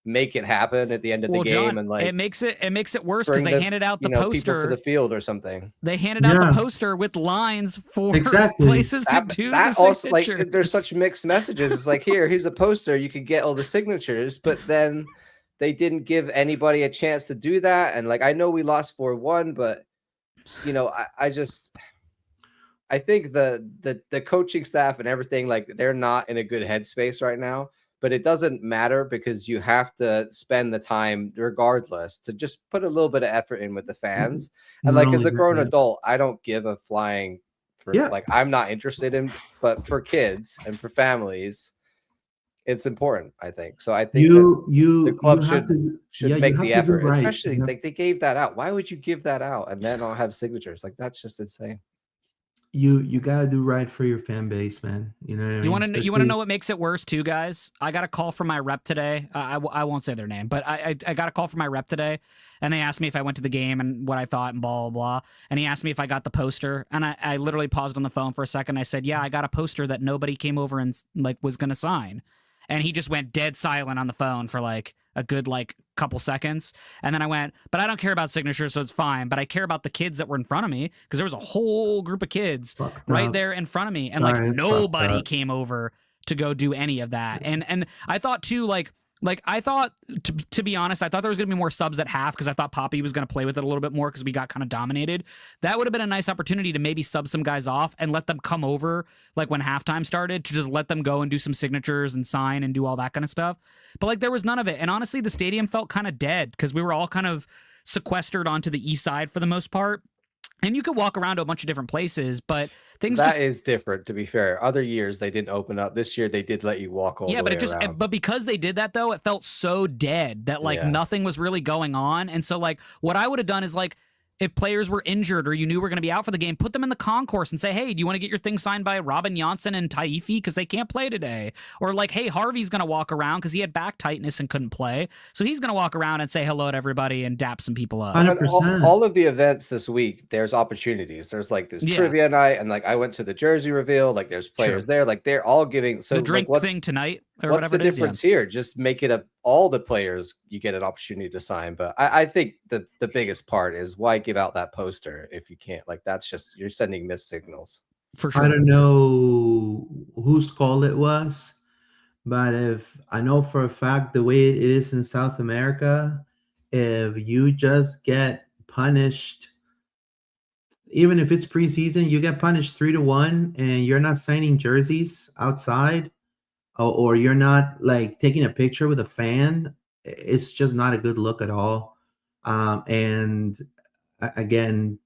make it happen at the end of the game. John, and it makes it worse because they handed out the poster to the field or something. They handed out the poster with lines for places to do that. Also, there's such mixed messages. It's here's a poster, you could get all the signatures, but then they didn't give anybody a chance to do that. And I know we lost 4-1, but I think the coaching staff and everything, they're not in a good headspace right now. but it doesn't matter because you have to spend the time regardless to just put a little bit of effort in with the fans. And Not like as only a grown that, adult, I don't give a flying for like I'm not interested in, but for kids and for families, it's important, I think. So I think that the club should make the effort, especially like they gave that out. Why would you give that out and then I'll have signatures? Like that's just insane. You gotta do right for your fan base, man. You know what I mean? You want to know what makes it worse too, guys? I got a call from my rep today. I won't say their name, but I got a call from my rep today, and they asked me if I went to the game and what I thought and blah blah blah. And he asked me if I got the poster, and I literally paused on the phone for a second. I said, "Yeah, I got a poster that nobody came over and like was gonna sign," and he just went dead silent on the phone for like a good like couple seconds, and then I went, but I don't care about signatures, so it's fine, but I care about the kids that were in front of me, because there was a whole group of kids right there in front of me, and like nobody came over to go do any of that. And I thought too, like I thought, to be honest, I thought there was going to be more subs at half, because I thought Poppy was going to play with it a little bit more, because we got kind of dominated. That would have been a nice opportunity to maybe sub some guys off and let them come over, like when halftime started, to just let them go and do some signatures and sign and do all that kind of stuff. But like there was none of it. And honestly, the stadium felt kind of dead, because we were all kind of sequestered onto the east side for the most part. And you could walk around to a bunch of different places, but things is different, to be fair. Other years they didn't open up. This year they did let you walk all the way around. But because they did that though, it felt so dead that like nothing was really going on. And so like what I would have done is like, if players were injured or you knew were going to be out for the game, put them in the concourse and say, hey, do you want to get your thing signed by Robin Jansson and Taifi because they can't play today? Or like, hey, Harvey's going to walk around because he had back tightness and couldn't play. So he's going to walk around and say hello to everybody and dap some people up. 100%. All of the events this week, there's opportunities. There's like this trivia night, and like I went to the jersey reveal. Like there's players there. Like they're all giving. So the drink thing tonight. Or what's the difference here? Just make it all the players you get an opportunity to sign. But I think the biggest part is why give out that poster if you can't? Like that's just you're sending missed signals. For sure. I don't know whose call it was, but if I know for a fact the way it is in South America, if you just get punished, even if it's preseason, you get punished 3-1 and you're not signing jerseys outside, or you're not like taking a picture with a fan, it's just not a good look at all. And again,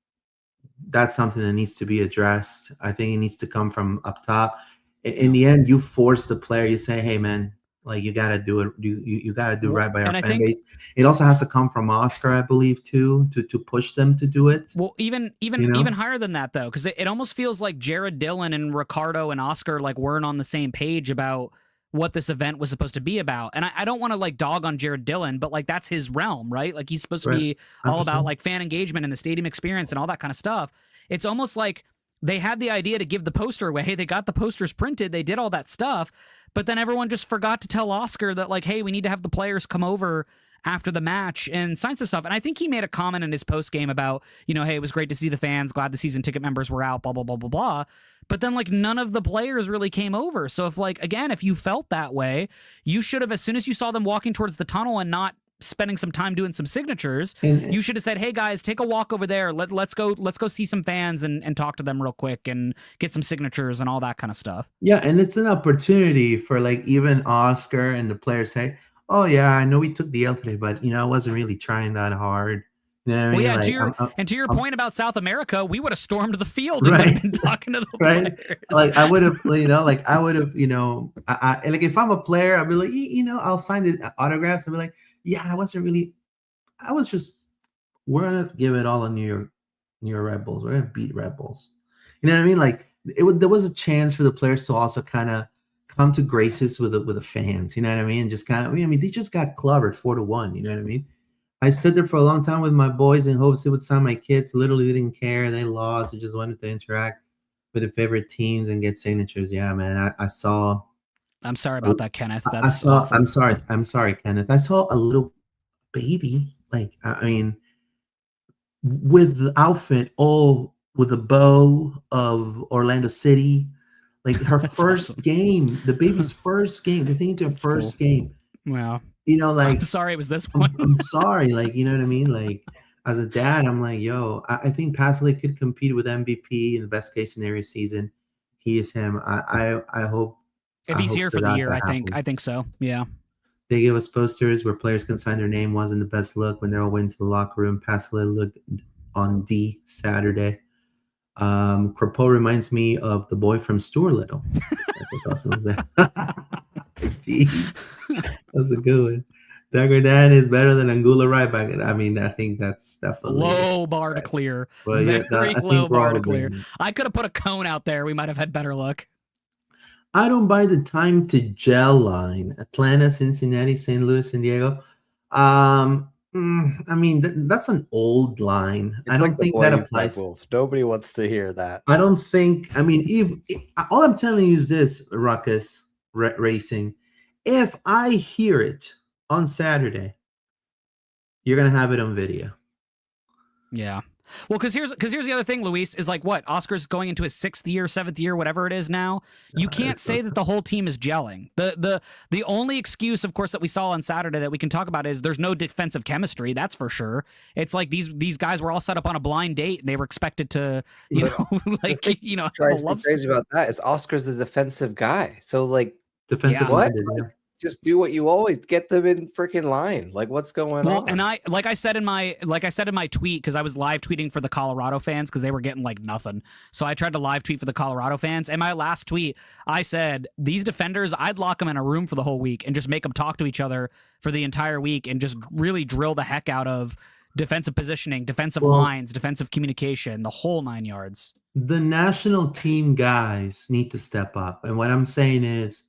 that's something that needs to be addressed. I think it needs to come from up top. In the end, you force the player. You say, "Hey, man, like you got to do it. You got to do right by our fan base." It also has to come from Oscar, I believe, too, to push them to do it. Well, even higher than that, though, because it almost feels like Jared Dillon and Ricardo and Oscar like weren't on the same page about what this event was supposed to be about. And I don't want to like dog on Jared Dillon, but like that's his realm, right? Like he's supposed to be all about like fan engagement and the stadium experience and all that kind of stuff. It's almost like they had the idea to give the poster away. They got the posters printed. They did all that stuff. But then everyone just forgot to tell Oscar that like, hey, we need to have the players come over after the match and sign some stuff. And I think he made a comment in his post game about, you know, hey, it was great to see the fans, glad the season ticket members were out, blah, blah, blah, blah, blah. But then like none of the players really came over. So if like, again, if you felt that way, you should have, as soon as you saw them walking towards the tunnel and not spending some time doing some signatures, you should have said, hey guys, take a walk over there. Let's go see some fans and talk to them real quick and get some signatures and all that kind of stuff. Yeah. And it's an opportunity for like even Oscar and the players say, oh yeah, I know we took the L today, but you know, I wasn't really trying that hard. You know what I mean? Like, to your point about South America, we would have stormed the field and would have been talking to the players. Like I would have, I like if I'm a player, I'd be like, you know, I'll sign the autographs and be like, yeah, we're gonna give it all on New York Red Bulls. We're gonna beat Red Bulls. You know what I mean? Like there was a chance for the players to also kind of come to graces with the fans, you know what I mean? Just kind of, I mean, they just got clobbered 4-1, you know what I mean? I stood there for a long time with my boys in hopes they would sign my kids. Literally didn't care. They lost. They just wanted to interact with their favorite teams and get signatures. Yeah, man, I saw. I'm sorry about that, Kenneth. That's awful. I'm sorry, Kenneth. I saw a little baby, like, I mean, with the outfit, all with a bow of Orlando City. Like her first awesome. Game, the baby's first game. They're thinking to her first game. Wow. You know, like I'm sorry it was this one. I'm sorry, like, you know what I mean? Like as a dad, I'm like, yo, I think Pasley could compete with MVP in the best case scenario season. He is him. I hope If he's here for the year, I think so. Yeah. They give us posters where players can sign their name. Wasn't the best look when they all went to the locker room. Pass a little look on D Saturday. Crapo reminds me of the boy from Stuart Little. I think Osman was there. Jeez, that's a good one. Dagerdan is better than Angulo right back. I mean, I think that's definitely low bar to clear. Well, Very low bar to clear. I could have put a cone out there. We might have had better luck. I don't buy the time to gel line. Atlanta, Cincinnati, St. Louis, San Diego. I mean, that's an old line. I don't think that applies. Wolf. Nobody wants to hear that. I don't think. I mean, if all I'm telling you is this, Ruckus Racing. If I hear it on Saturday, you're gonna have it on video. Yeah. Well, because here's the other thing, Luis, is like what? Oscar's going into his 6th year, 7th year, whatever it is now. You can't say that the whole team is gelling. The only excuse, of course, that we saw on Saturday that we can talk about is there's no defensive chemistry. That's for sure. It's like these guys were all set up on a blind date and they were expected to, drives me crazy about that is Oscar's the defensive guy. So like defensive minded, just do what you always get them in freaking line. Like what's going on? And like I said in my tweet, because I was live tweeting for the Colorado fans because they were getting like nothing. So I tried to live tweet for the Colorado fans. And my last tweet, I said these defenders, I'd lock them in a room for the whole week and just make them talk to each other for the entire week and just really drill the heck out of defensive positioning, defensive lines, defensive communication, the whole 9 yards. The national team guys need to step up. And what I'm saying is,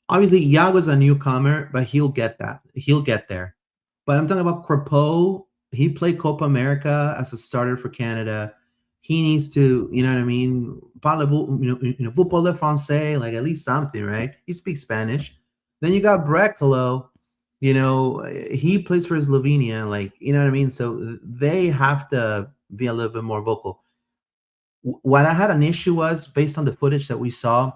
obviously, Iago's a newcomer, but he'll get that. He'll get there. But I'm talking about Crapo. He played Copa America as a starter for Canada. He needs to, you know what I mean? Vous parlez français, like at least something, right? He speaks Spanish. Then you got Brekalo. He plays for Slovenia, like, you know what I mean? So they have to be a little bit more vocal. What I had an issue was, based on the footage that we saw,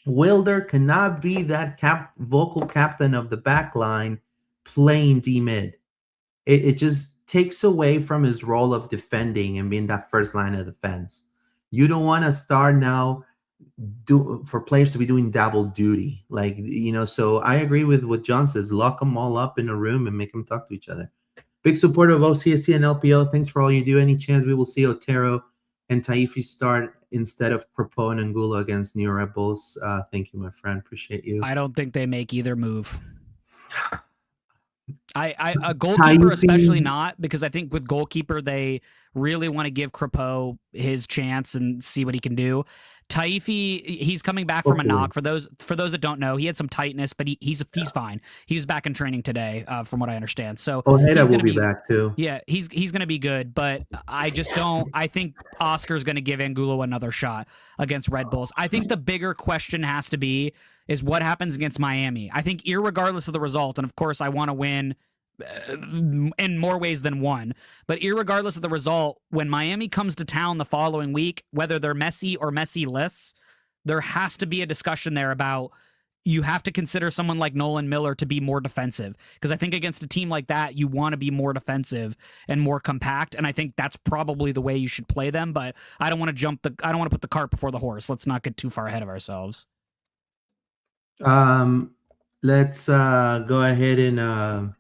Wilder cannot be that vocal captain of the back line playing D-mid. It just takes away from his role of defending and being that first line of defense. You don't want to start now for players to be doing double duty. So I agree with what John says. Lock them all up in a room and make them talk to each other. Big supporter of OCSC and LPO. Thanks for all you do. Any chance we will see Otero and Taifi start instead of Crapo and Angulo against New Red Bulls? Thank you, my friend. Appreciate you. I don't think they make either move. A goalkeeper especially not, because I think with goalkeeper they really want to give Crapo his chance and see what he can do. Taifi, he's coming back from a knock. For those that don't know, he had some tightness, but he's fine. He was back in training today, from what I understand. So Ojeda will be back too. Yeah, he's going to be good, but I just don't. I think Oscar's going to give Angulo another shot against Red Bulls. I think the bigger question has to be is what happens against Miami. I think irregardless of the result, and of course I want to win in more ways than one, but irregardless of the result, when Miami comes to town the following week, whether they're messy or messy-less, there has to be a discussion there about you have to consider someone like Nolan Miller to be more defensive, because I think against a team like that you want to be more defensive and more compact, and I think that's probably the way you should play them. But I don't want to put the cart before the horse. Let's not get too far ahead of ourselves. Let's go ahead and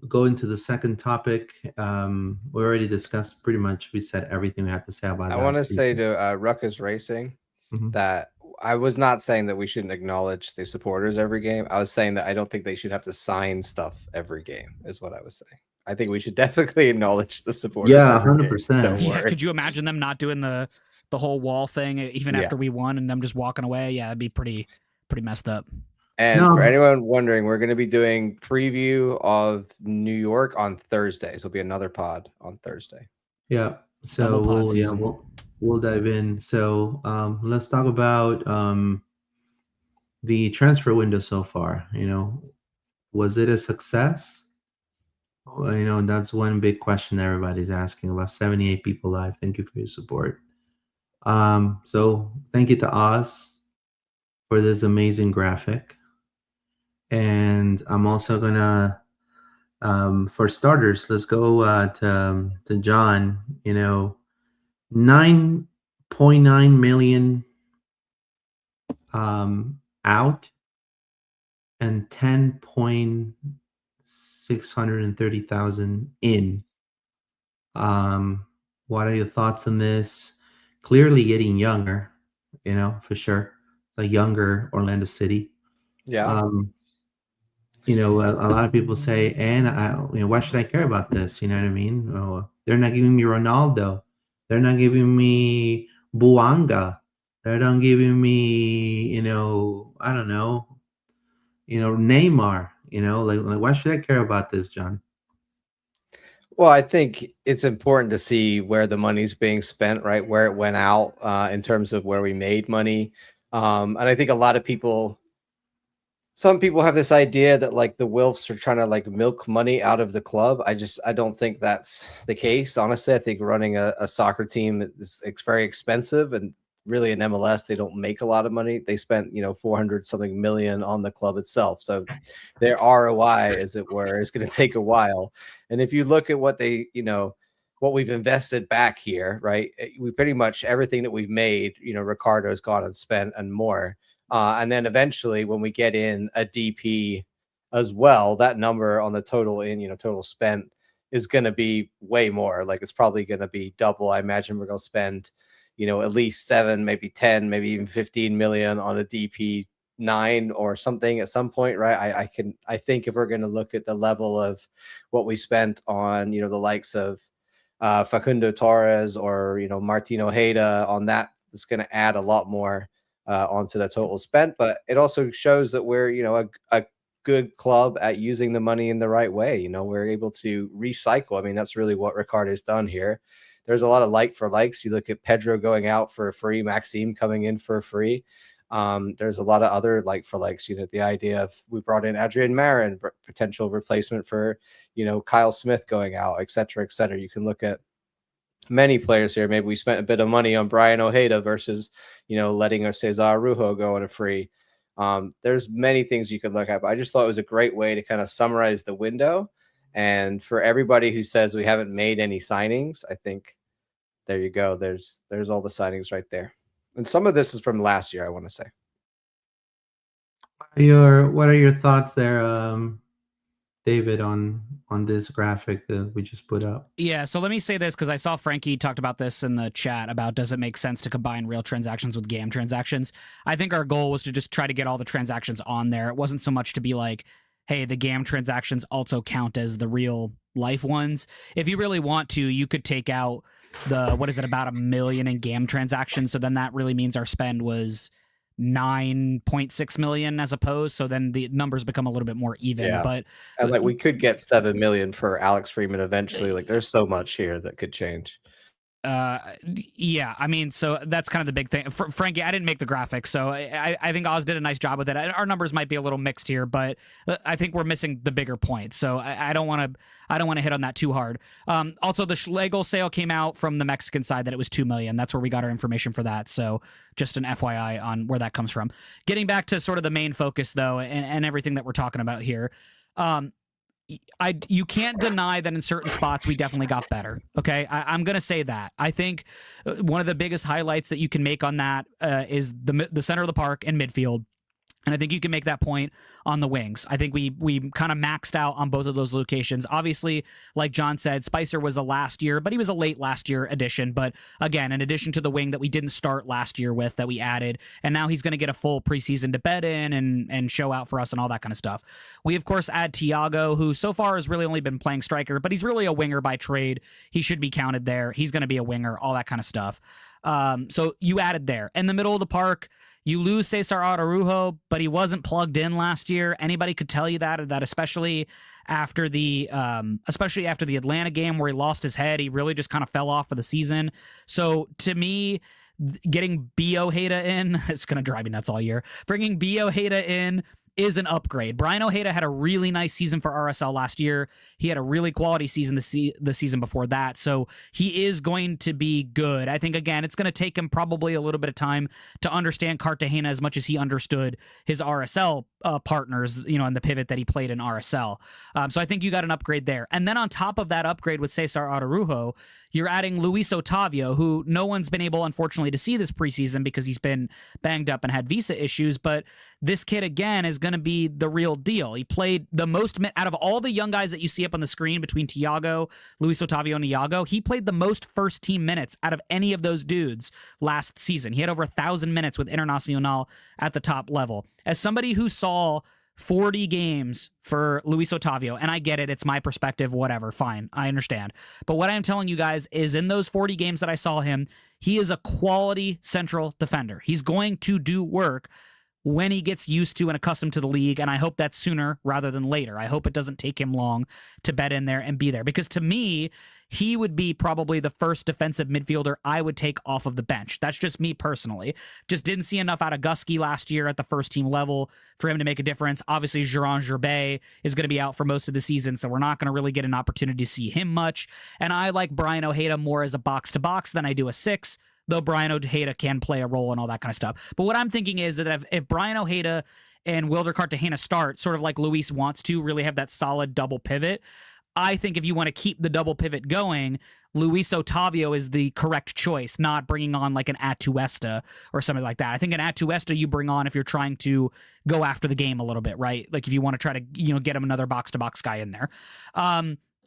go into the second topic. We already discussed pretty much. We said everything we had to say about that. I want to say to Ruckus Racing that I was not saying that we shouldn't acknowledge the supporters every game. I was saying that I don't think they should have to sign stuff every game is what I was saying. I think we should definitely acknowledge the supporters. Yeah, 100%. Yeah, could you imagine them not doing the whole wall thing even after we won and them just walking away? Yeah, it'd be pretty messed up. And for anyone wondering, we're going to be doing preview of New York on Thursday. So it'll be another pod on Thursday. Yeah. So we'll dive in. So let's talk about the transfer window so far. Was it a success? That's one big question everybody's asking about. 78 people live. Thank you for your support. So thank you to Oz for this amazing graphic. And I'm also gonna, for starters, let's go to John. 9.9 million out and 10,630,000 in. What are your thoughts on this? Clearly getting younger, for sure. A younger Orlando City. Yeah. A lot of people say, and why should I care about this? You know what I mean? Oh, they're not giving me Ronaldo. They're not giving me Buanga. They're not giving me, I don't know, Neymar. Like why should I care about this, John? Well, I think it's important to see where the money's being spent, right? Where it went out in terms of where we made money. And I think some people have this idea that like the Wilfs are trying to like milk money out of the club. I don't think that's the case. Honestly, I think running a soccer team is it's very expensive, and really in MLS they don't make a lot of money. They spent 400 something million on the club itself, so their ROI, as it were, is going to take a while. And if you look at what what we've invested back here, right? We pretty much everything that we've made, Ricardo's gone and spent and more. And then eventually when we get in a DP as well, that number on the total total spent is going to be way more. Like it's probably going to be double. I imagine we're going to spend, at least 7, maybe 10, maybe even 15 million on a DP 9 or something at some point, right? I think if we're going to look at the level of what we spent on, the likes of Facundo Torres or, Martin Ojeda on that, it's going to add a lot more onto the total spent. But it also shows that we're, a good club at using the money in the right way. We're able to recycle. I mean, that's really what Ricardo's done here. There's a lot of like for likes. You look at Pedro going out for a free, Maxime coming in for a free. There's a lot of other like for likes, the idea of we brought in Adrian Marin, potential replacement for, Kyle Smith going out, et cetera, et cetera. You can look at many players here. Maybe we spent a bit of money on Brian Ojeda versus, letting our Cesar Rujo go on a free. There's many things you could look at, but I just thought it was a great way to kind of summarize the window. And for everybody who says we haven't made any signings, I think there you go. There's all the signings right there. And some of this is from last year, I want to say. What are your thoughts there, David, on this graphic that we just put up? Yeah, so let me say this because I saw Frankie talked about this in the chat about does it make sense to combine real transactions with GAM transactions. I think our goal was to just try to get all the transactions on there. It wasn't so much to be like, hey, the GAM transactions also count as the real life ones. If you really want to, you could take out about $1 million in GAM transactions. So then that really means our spend was 9.6 million as opposed. So then the numbers become a little bit more even. Yeah. But and like we could get 7 million for Alex Freeman eventually. Like there's so much here that could change. Yeah, I mean, so that's kind of the big thing. Frankie, I didn't make the graphics, so I think Oz did a nice job with it. Our numbers might be a little mixed here, but I think we're missing the bigger point. So I don't want to hit on that too hard. Also, the Schlegel sale came out from the Mexican side that it was 2 million. That's where we got our information for that. So just an FYI on where that comes from. Getting back to sort of the main focus though, and everything that we're talking about here. You can't deny that in certain spots we definitely got better. Okay, I'm gonna say that. I think one of the biggest highlights that you can make on that is the center of the park and midfield. And I think you can make that point on the wings. I think we kind of maxed out on both of those locations. Obviously, like John said, Spicer was a last year, but he was a late last year addition. But again, in addition to the wing that we didn't start last year with, that we added, and now he's going to get a full preseason to bed in and show out for us and all that kind of stuff. We, of course, add Thiago, who so far has really only been playing striker, but he's really a winger by trade. He should be counted there. He's going to be a winger, all that kind of stuff. So you added there. In the middle of the park, you lose Cesar Araujo, but he wasn't plugged in last year. Anybody could tell you that especially after the Atlanta game where he lost his head, he really just kind of fell off for the season. So to me, getting B. Ojeda in, it's going to drive me nuts all year. Bringing B. Ojeda in is an upgrade. Brian Ojeda had a really nice season for RSL last year. He had a really quality season the season before that. So he is going to be good. I think, again, it's going to take him probably a little bit of time to understand Cartagena as much as he understood his RSL partners, and the pivot that he played in RSL. So I think you got an upgrade there. And then on top of that upgrade with Cesar Araujo, You're adding Luis Otavio, who no one's been able, unfortunately, to see this preseason because he's been banged up and had visa issues. But this kid, again, is going to be the real deal. He played the most out of all the young guys that you see up on the screen between Thiago, Luis Otavio, and Iago. He played the most first-team minutes out of any of those dudes last season. He had over 1,000 minutes with Internacional at the top level. As somebody who saw 40 games for Luis Otavio, and I get it, it's my perspective, whatever, fine, I understand. But what I'm telling you guys is in those 40 games that I saw him, he is a quality central defender. He's going to do work when he gets used to and accustomed to the league, and I hope that's sooner rather than later. I hope it doesn't take him long to bed in there and be there, because to me, he would be probably the first defensive midfielder I would take off of the bench. That's just me personally. Just didn't see enough out of Gusky last year at the first team level for him to make a difference. Obviously, Jean Gerbet is going to be out for most of the season, so we're not going to really get an opportunity to see him much. And I like Brian Ojeda more as a box-to-box than I do a 6, though Brian Ojeda can play a role and all that kind of stuff. But what I'm thinking is that if Brian Ojeda and Wilder Cartagena start, sort of like Luis wants to, really have that solid double pivot, I think if you want to keep the double pivot going, Luis Otavio is the correct choice, not bringing on like an Atuesta or something like that. I think an Atuesta you bring on if you're trying to go after the game a little bit, right? Like if you want to try to, get him another box-to-box guy in there.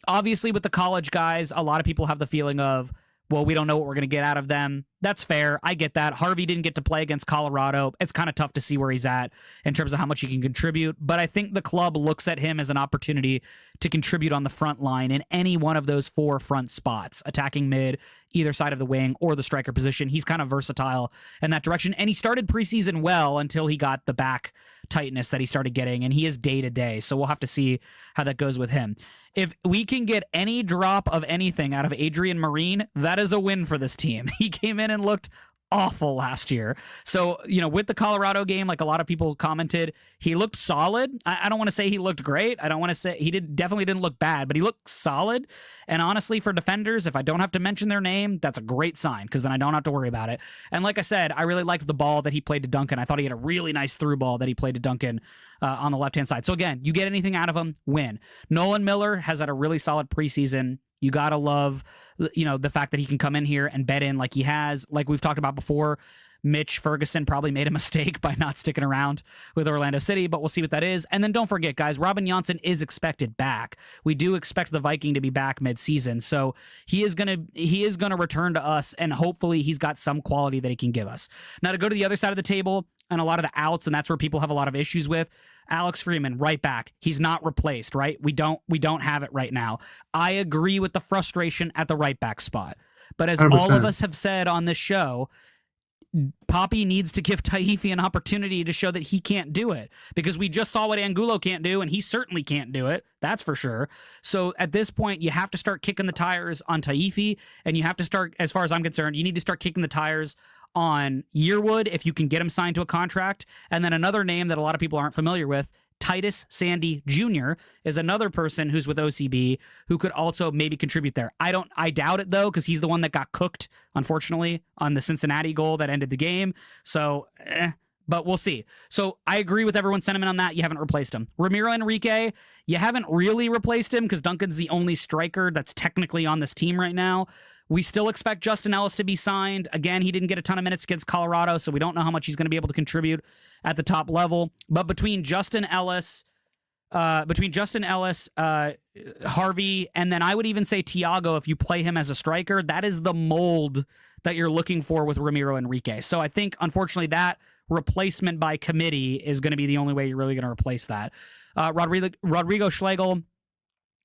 Obviously, with the college guys, a lot of people have the feeling of, well, we don't know what we're going to get out of them. That's fair. I get that. Harvey didn't get to play against Colorado. It's kind of tough to see where he's at in terms of how much he can contribute. But I think the club looks at him as an opportunity to contribute on the front line in any one of those 4 front spots, attacking mid, either side of the wing, or the striker position. He's kind of versatile in that direction. And he started preseason well until he got the back tightness that he started getting. And he is day-to-day. So we'll have to see how that goes with him. If we can get any drop of anything out of Adrian Marine, that is a win for this team. He came in and looked awful last year. So, with the Colorado game, like a lot of people commented, he looked solid. I don't want to say he looked great. I don't want to say definitely didn't look bad, but he looked solid. And honestly, for defenders, if I don't have to mention their name, that's a great sign, because then I don't have to worry about it. And like I said, I really liked the ball that he played to Duncan. I thought he had a really nice through ball that he played to Duncan on the left-hand side. So again, you get anything out of him, win. Nolan Miller has had a really solid preseason. You got to love, the fact that he can come in here and bet in like he has. Like we've talked about before, Mitch Ferguson probably made a mistake by not sticking around with Orlando City, but we'll see what that is. And then don't forget, guys, Robin Jansson is expected back. We do expect the Viking to be back mid-season, so he is gonna return to us, and hopefully he's got some quality that he can give us. Now to go to the other side of the table, and a lot of the outs, and that's where people have a lot of issues with. Alex Freeman, right back. He's not replaced, right? We don't have it right now. I agree with the frustration at the right back spot. But as 100%. All of us have said on this show, Poppy needs to give Taifi an opportunity to show that he can't do it, because we just saw what Angulo can't do, and he certainly can't do it. That's for sure. So at this point, you have to start kicking the tires on Taifi, and you have to start, as far as I'm concerned, you need to start kicking the tires on Yearwood if you can get him signed to a contract. And then another name that a lot of people aren't familiar with, Titus Sandy Jr. is another person who's with OCB who could also maybe contribute there. I doubt it, though, because he's the one that got cooked, unfortunately, on the Cincinnati goal that ended the game. So, but we'll see. So I agree with everyone's sentiment on that. You haven't replaced him. Ramiro Enrique, you haven't really replaced him because Duncan's the only striker that's technically on this team right now. We still expect Justin Ellis to be signed. Again, he didn't get a ton of minutes against Colorado, so we don't know how much he's going to be able to contribute at the top level. But between Justin Ellis, Harvey, and then I would even say Thiago, if you play him as a striker, that is the mold that you're looking for with Ramiro Enrique. So I think, unfortunately, that replacement by committee is going to be the only way you're really going to replace that. Rodrigo Schlegel,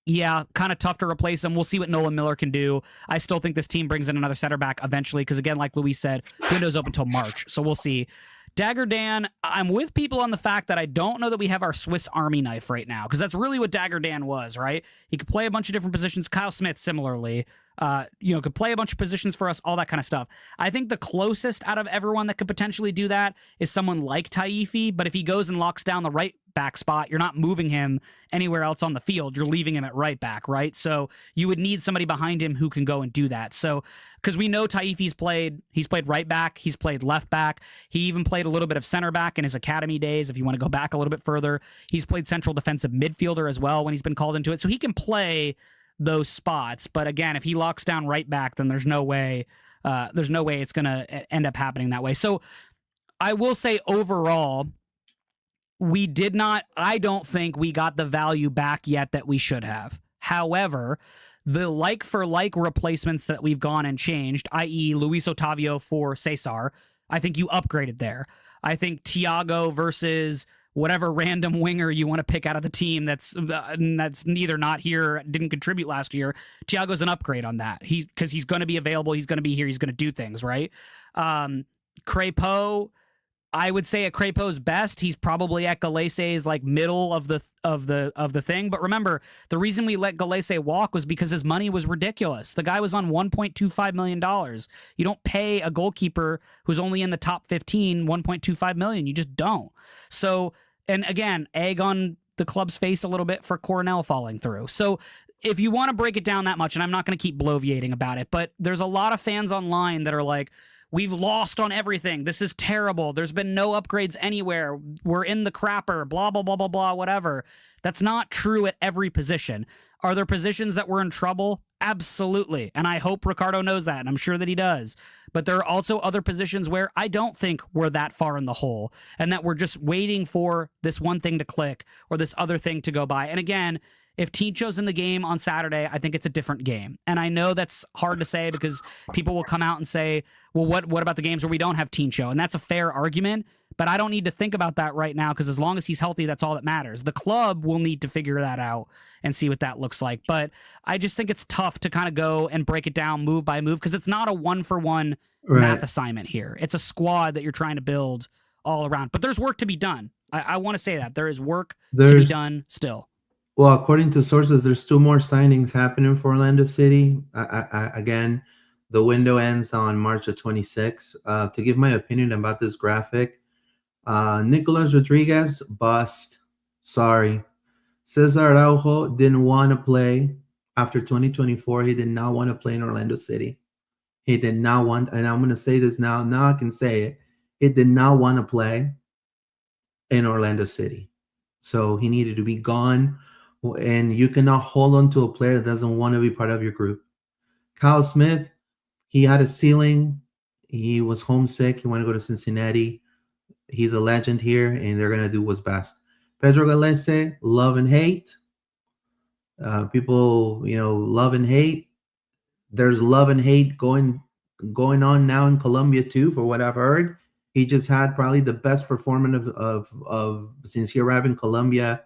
yeah, kind of tough to replace him. We'll see what Nolan Miller can do. I still think this team brings in another center back eventually because, again, like Luis said, window's open until March, so we'll see. Dagger Dan, I'm with people on the fact that I don't know that we have our Swiss Army knife right now, because that's really what Dagger Dan was, right? He could play a bunch of different positions. Kyle Smith, similarly, could play a bunch of positions for us, all that kind of stuff. I think the closest out of everyone that could potentially do that is someone like Taifi, but if he goes and locks down the right back spot, you're not moving him anywhere else on the field. You're leaving him at right back, right? So you would need somebody behind him who can go and do that. So, because we know Taifi's played right back, he's played left back, he even played a little bit of center back in his academy days. If you want to go back a little bit further, he's played central defensive midfielder as well when he's been called into it. So he can play those spots. But again, if he locks down right back, then there's no way it's going to end up happening that way. So I will say overall, I don't think we got the value back yet that we should have. However, the like-for-like replacements that we've gone and changed, i.e. Luis Otavio for Cesar, I think you upgraded there. I think Thiago versus whatever random winger you want to pick out of the team that's neither not here, didn't contribute last year. Thiago's an upgrade on that. Because he's going to be available, he's going to be here, he's going to do things, right? Crépeau, I would say at Crépeau's best, he's probably at Galese's like middle of the thing. But remember, the reason we let Galese walk was because his money was ridiculous. The guy was on $1.25 million. You don't pay a goalkeeper who's only in the top 15 $1.25 million. You just don't. So, and again, egg on the club's face a little bit for Coronel falling through. So if you want to break it down that much, and I'm not going to keep bloviating about it, but there's a lot of fans online that are like, we've lost on everything. This is terrible. There's been no upgrades anywhere. We're in the crapper, blah, blah, blah, blah, blah, whatever. That's not true at every position. Are there positions that we're in trouble? Absolutely. And I hope Ricardo knows that, and I'm sure that he does. But there are also other positions where I don't think we're that far in the hole, and that we're just waiting for this one thing to click or this other thing to go by. And again, if Tincho's in the game on Saturday, I think it's a different game. And I know that's hard to say because people will come out and say, well, what about the games where we don't have Tincho? And that's a fair argument, but I don't need to think about that right now because as long as he's healthy, that's all that matters. The club will need to figure that out and see what that looks like. But I just think it's tough to kind of go and break it down move by move because it's not a one-for-one math assignment here. It's a squad that you're trying to build all around. But there's work to be done. I want to say that. There is work to be done still. Well, according to sources, there's 2 more signings happening for Orlando City. Again, the window ends on March the 26th. To give my opinion about this graphic, Nicolas Rodriguez, bust. Sorry. Cesar Araujo didn't want to play after 2024. He did not want to play in Orlando City. He did not want, and I'm going to say this now. Now I can say it. He did not want to play in Orlando City. So he needed to be gone. And you cannot hold on to a player that doesn't want to be part of your group. Kyle Smith, he had a ceiling. He was homesick. He wanted to go to Cincinnati. He's a legend here, and they're going to do what's best. Pedro Galese, love and hate. People, love and hate. There's love and hate going on now in Colombia too, for what I've heard. He just had probably the best performance of since he arrived in Colombia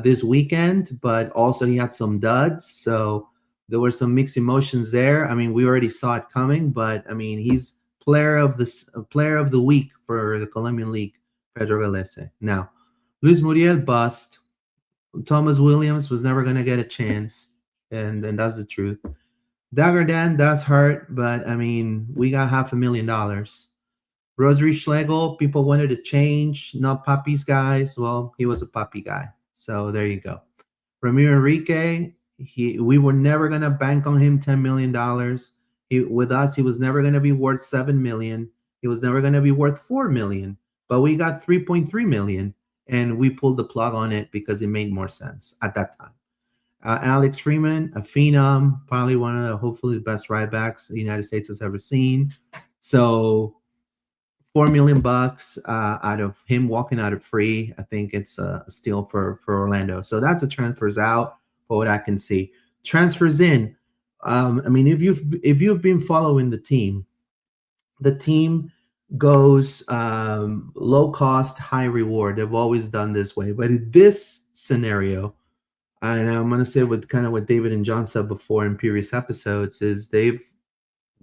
this weekend, but also he had some duds. So there were some mixed emotions there. I mean, we already saw it coming, but I mean, he's player of the week for the Colombian League, Pedro Galese. Now, Luis Muriel, bust. Thomas Williams was never going to get a chance, and that's the truth. Dagger Dan, that's hurt, but I mean, we got $500,000. Rodri Schlegel, people wanted to change, not Papi's guys. Well, he was a Papi guy. So there you go. Ramiro Enrique, we were never going to bank on him $10 million. With us, he was never going to be worth $7 million. He was never going to be worth $4 million. But we got $3.3 million, and we pulled the plug on it because it made more sense at that time. Alex Freeman, a phenom, probably one of the hopefully the best right backs the United States has ever seen. So $4 million out of him walking out of free. I think it's a steal for Orlando. So that's the transfers out for what I can see. Transfers in. I mean, if you've been following the team goes low cost, high reward. They've always done this way. But in this scenario, and I'm going to say with kind of what David and John said before in previous episodes, is they've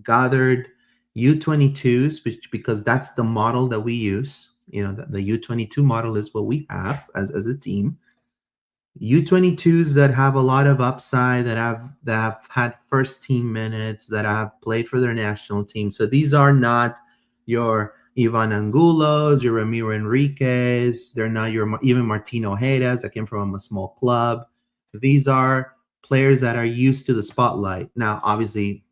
gathered U22s, because that's the model that we use. The U22 model is what we have as a team. U22s that have a lot of upside, that have had first team minutes, that have played for their national team. So these are not your Ivan Angulos, your Ramiro Enriquez. They're not your even Martino Ojedas that came from a small club. These are players that are used to the spotlight. Now, obviously,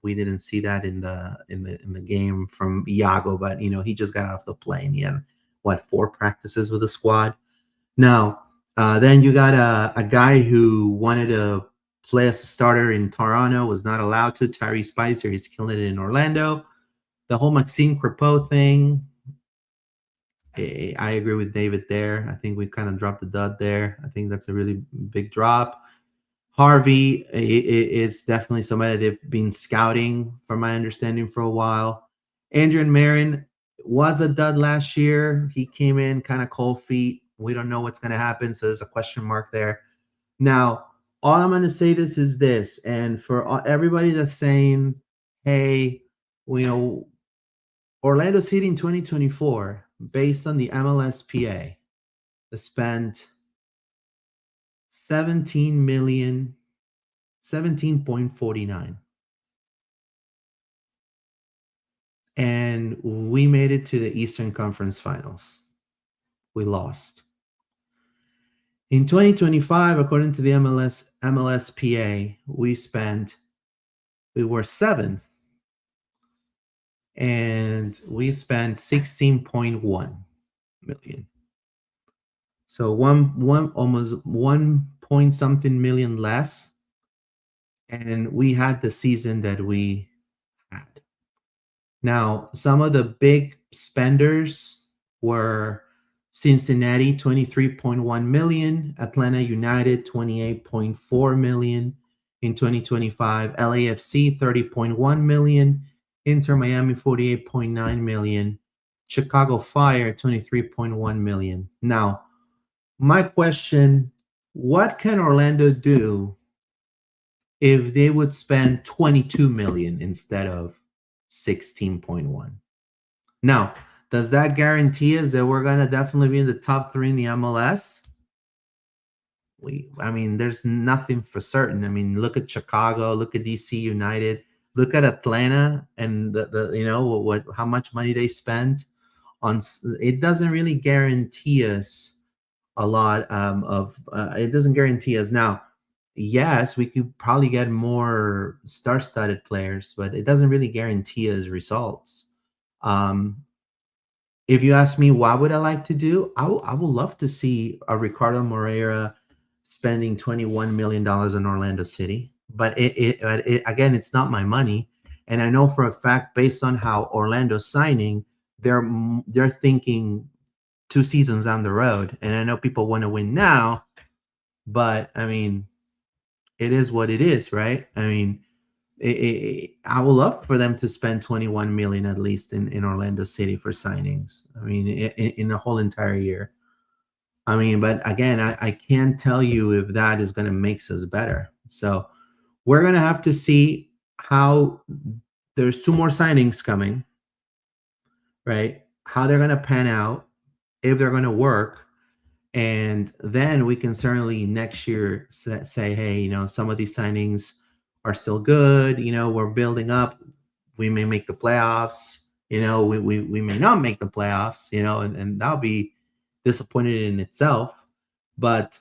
we didn't see that in the game from Iago, but he just got off the plane. He had 4 practices with the squad. Now, then you got a guy who wanted to play as a starter in Toronto, was not allowed to. Tyrese Spicer, he's killing it in Orlando. The whole Maxime Crepeau thing, I agree with David there. I think we kind of dropped the dud there. I think that's a really big drop. Harvey is definitely somebody they've been scouting, from my understanding, for a while. Andrew Marin was a dud last year. He came in kind of cold feet. We don't know what's going to happen, so there's a question mark there. Now, all I'm going to say is this, and for everybody that's saying, hey, Orlando City in 2024, based on the MLSPA, spent 17.49. And we made it to the Eastern Conference Finals. We lost. In 2025, according to the MLSPA, we were 7th. And we spent 16.1 million. So almost 1 point something million less. And we had the season that we had. Now, some of the big spenders were Cincinnati, 23.1 million, Atlanta United, 28.4 million in 2025, LAFC, 30.1 million, Inter Miami, 48.9 million, Chicago Fire, 23.1 million. Now, my question, what can Orlando do if they would spend 22 million instead of 16.1? Now, does that guarantee us that we're going to definitely be in the top 3 in the MLS? There's nothing for certain. Look at Chicago, look at DC United, look at Atlanta, and how much money they spent on. It doesn't really guarantee us a lot it doesn't guarantee us. Now, yes, we could probably get more star-studded players, but it doesn't really guarantee us results. If you ask me, what would I like to do? I would love to see a Ricardo Moreira spending $21 million in Orlando City. But again, it's not my money. And I know for a fact, based on how Orlando's signing, they're thinking 2 seasons down the road. And I know people want to win now, but it is what it is, right? I would love for them to spend 21 million at least in Orlando City for signings. In the whole entire year. But again, I can't tell you if that is going to make us better. So we're going to have to see how. There's 2 more signings coming, right? How they're going to pan out, if they're going to work. And then we can certainly next year say, hey, some of these signings are still good. We're building up. We may make the playoffs. We may not make the playoffs, and that'll be disappointed in itself. But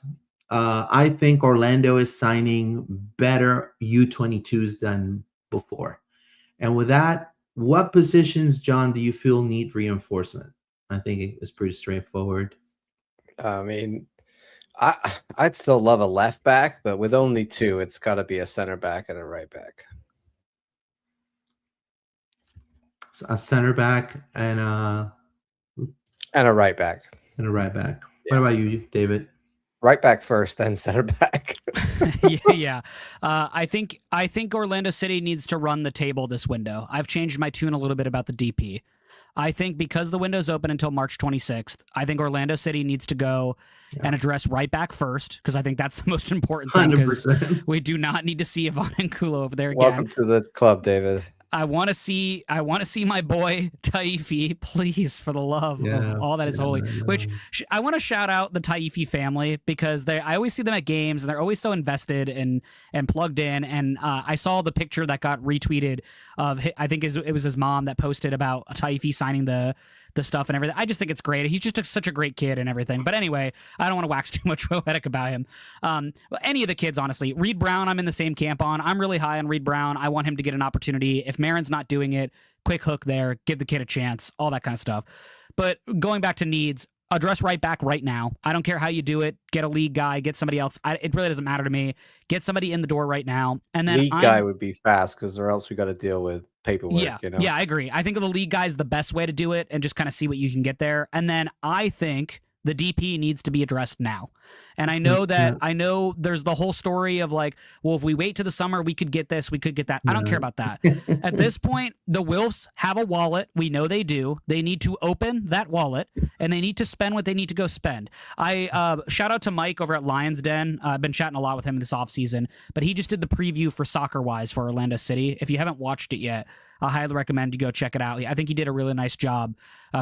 I think Orlando is signing better U22s than before. And with that, what positions, John, do you feel need reinforcement? I think it's pretty straightforward. I'd still love a left back, but with only 2, it's got to be a center back and a right back. So a center back and a right back. And a right back. Yeah. What about you, David? Right back first, then center back. Yeah. I think Orlando City needs to run the table this window. I've changed my tune a little bit about the DP. I think because the window's open until March 26th, I think Orlando City needs to go and address right back first, because I think that's the most important thing, because we do not need to see Ivan Angulo over there again. Welcome to the club, David. I want to see my boy Taifi, please, for the love of all that is holy. Which I want to shout out the Taifi family, because I always see them at games and they're always so invested and plugged in. And I saw the picture that got retweeted of, I think it was his mom that posted about Taifi signing the stuff and everything. I just think it's great. He's just such a great kid and everything. But anyway, I don't want to wax too much poetic about him. Any of the kids, honestly. Reed Brown, I'm in the same camp on. I'm really high on Reed Brown. I want him to get an opportunity. If Marin's not doing it, quick hook there, give the kid a chance, all that kind of stuff. But going back to needs, address right back right now. I don't care how you do it. Get a league guy, get somebody else. It really doesn't matter to me. Get somebody in the door right now. And then league guy would be fast because or else we got to deal with paperwork. Yeah, you know? yeah, I agree. I think the league guy is the best way to do it and just kind of see what you can get there. And then I think the DP needs to be addressed now. And I know that there's the whole story of like, well, if we wait to the summer, we could get this, we could get that. I don't care about that. At this point, the Wilfs have a wallet. We know they do. They need to open that wallet and they need to spend what they need to go spend. I shout out to Mike over at Lions Den. I've been chatting a lot with him this offseason, but he just did the preview for Soccer Wise for Orlando City. If you haven't watched it yet, I highly recommend you go check it out. I think he did a really nice job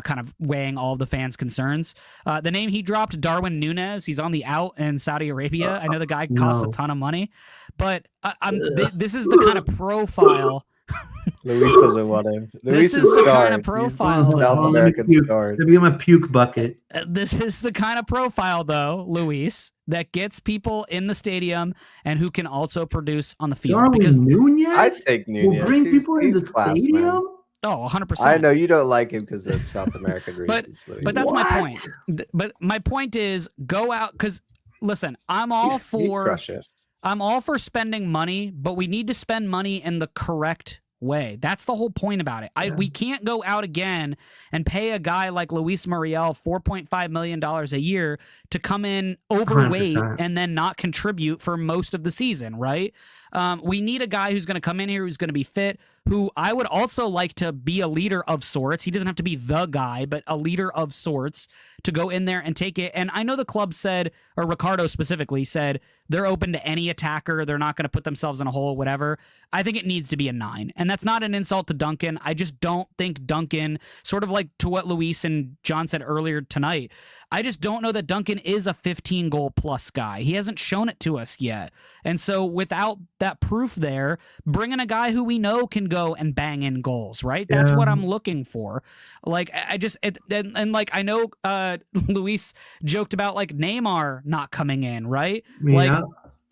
kind of weighing all of the fans' concerns. The name he dropped, Darwin Núñez, he's on the out in Saudi Arabia. I know the guy costs a ton of money, but this is the kind of profile. Luis doesn't want him. Luis is the scarred. kind of profile. He's South American scarred. To become a puke bucket. This is the kind of profile, though, Luis, that gets people in the stadium and who can also produce on the field. Darwin Núñez? I'd take Núñez. Will bring people in the class, stadium? Man. Oh, 100%. I know you don't like him because of South American reasons. But that's my point. But my point is go out because, listen, I'm all for spending money, but we need to spend money in the correct way. That's the whole point about it. We can't go out again and pay a guy like Luis Muriel $4.5 million a year to come in overweight 100%. and then not contribute for most of the season, right? We need a guy who's going to come in here who's going to be fit, who I would also like to be a leader of sorts. He doesn't have to be the guy, but a leader of sorts to go in there and take it. And I know the club said, or Ricardo specifically said, they're open to any attacker. They're not going to put themselves in a hole, whatever. I think it needs to be a 9. And that's not an insult to Duncan. I just don't think Duncan, sort of like to what Luis and John said earlier tonight, I just don't know that Duncan is a 15-goal plus guy. He hasn't shown it to us yet. And so without that proof there, bring in a guy who we know can go and bang in goals, right? That's what I'm looking for. Like, like, I know Luis joked about, like, Neymar not coming in, right?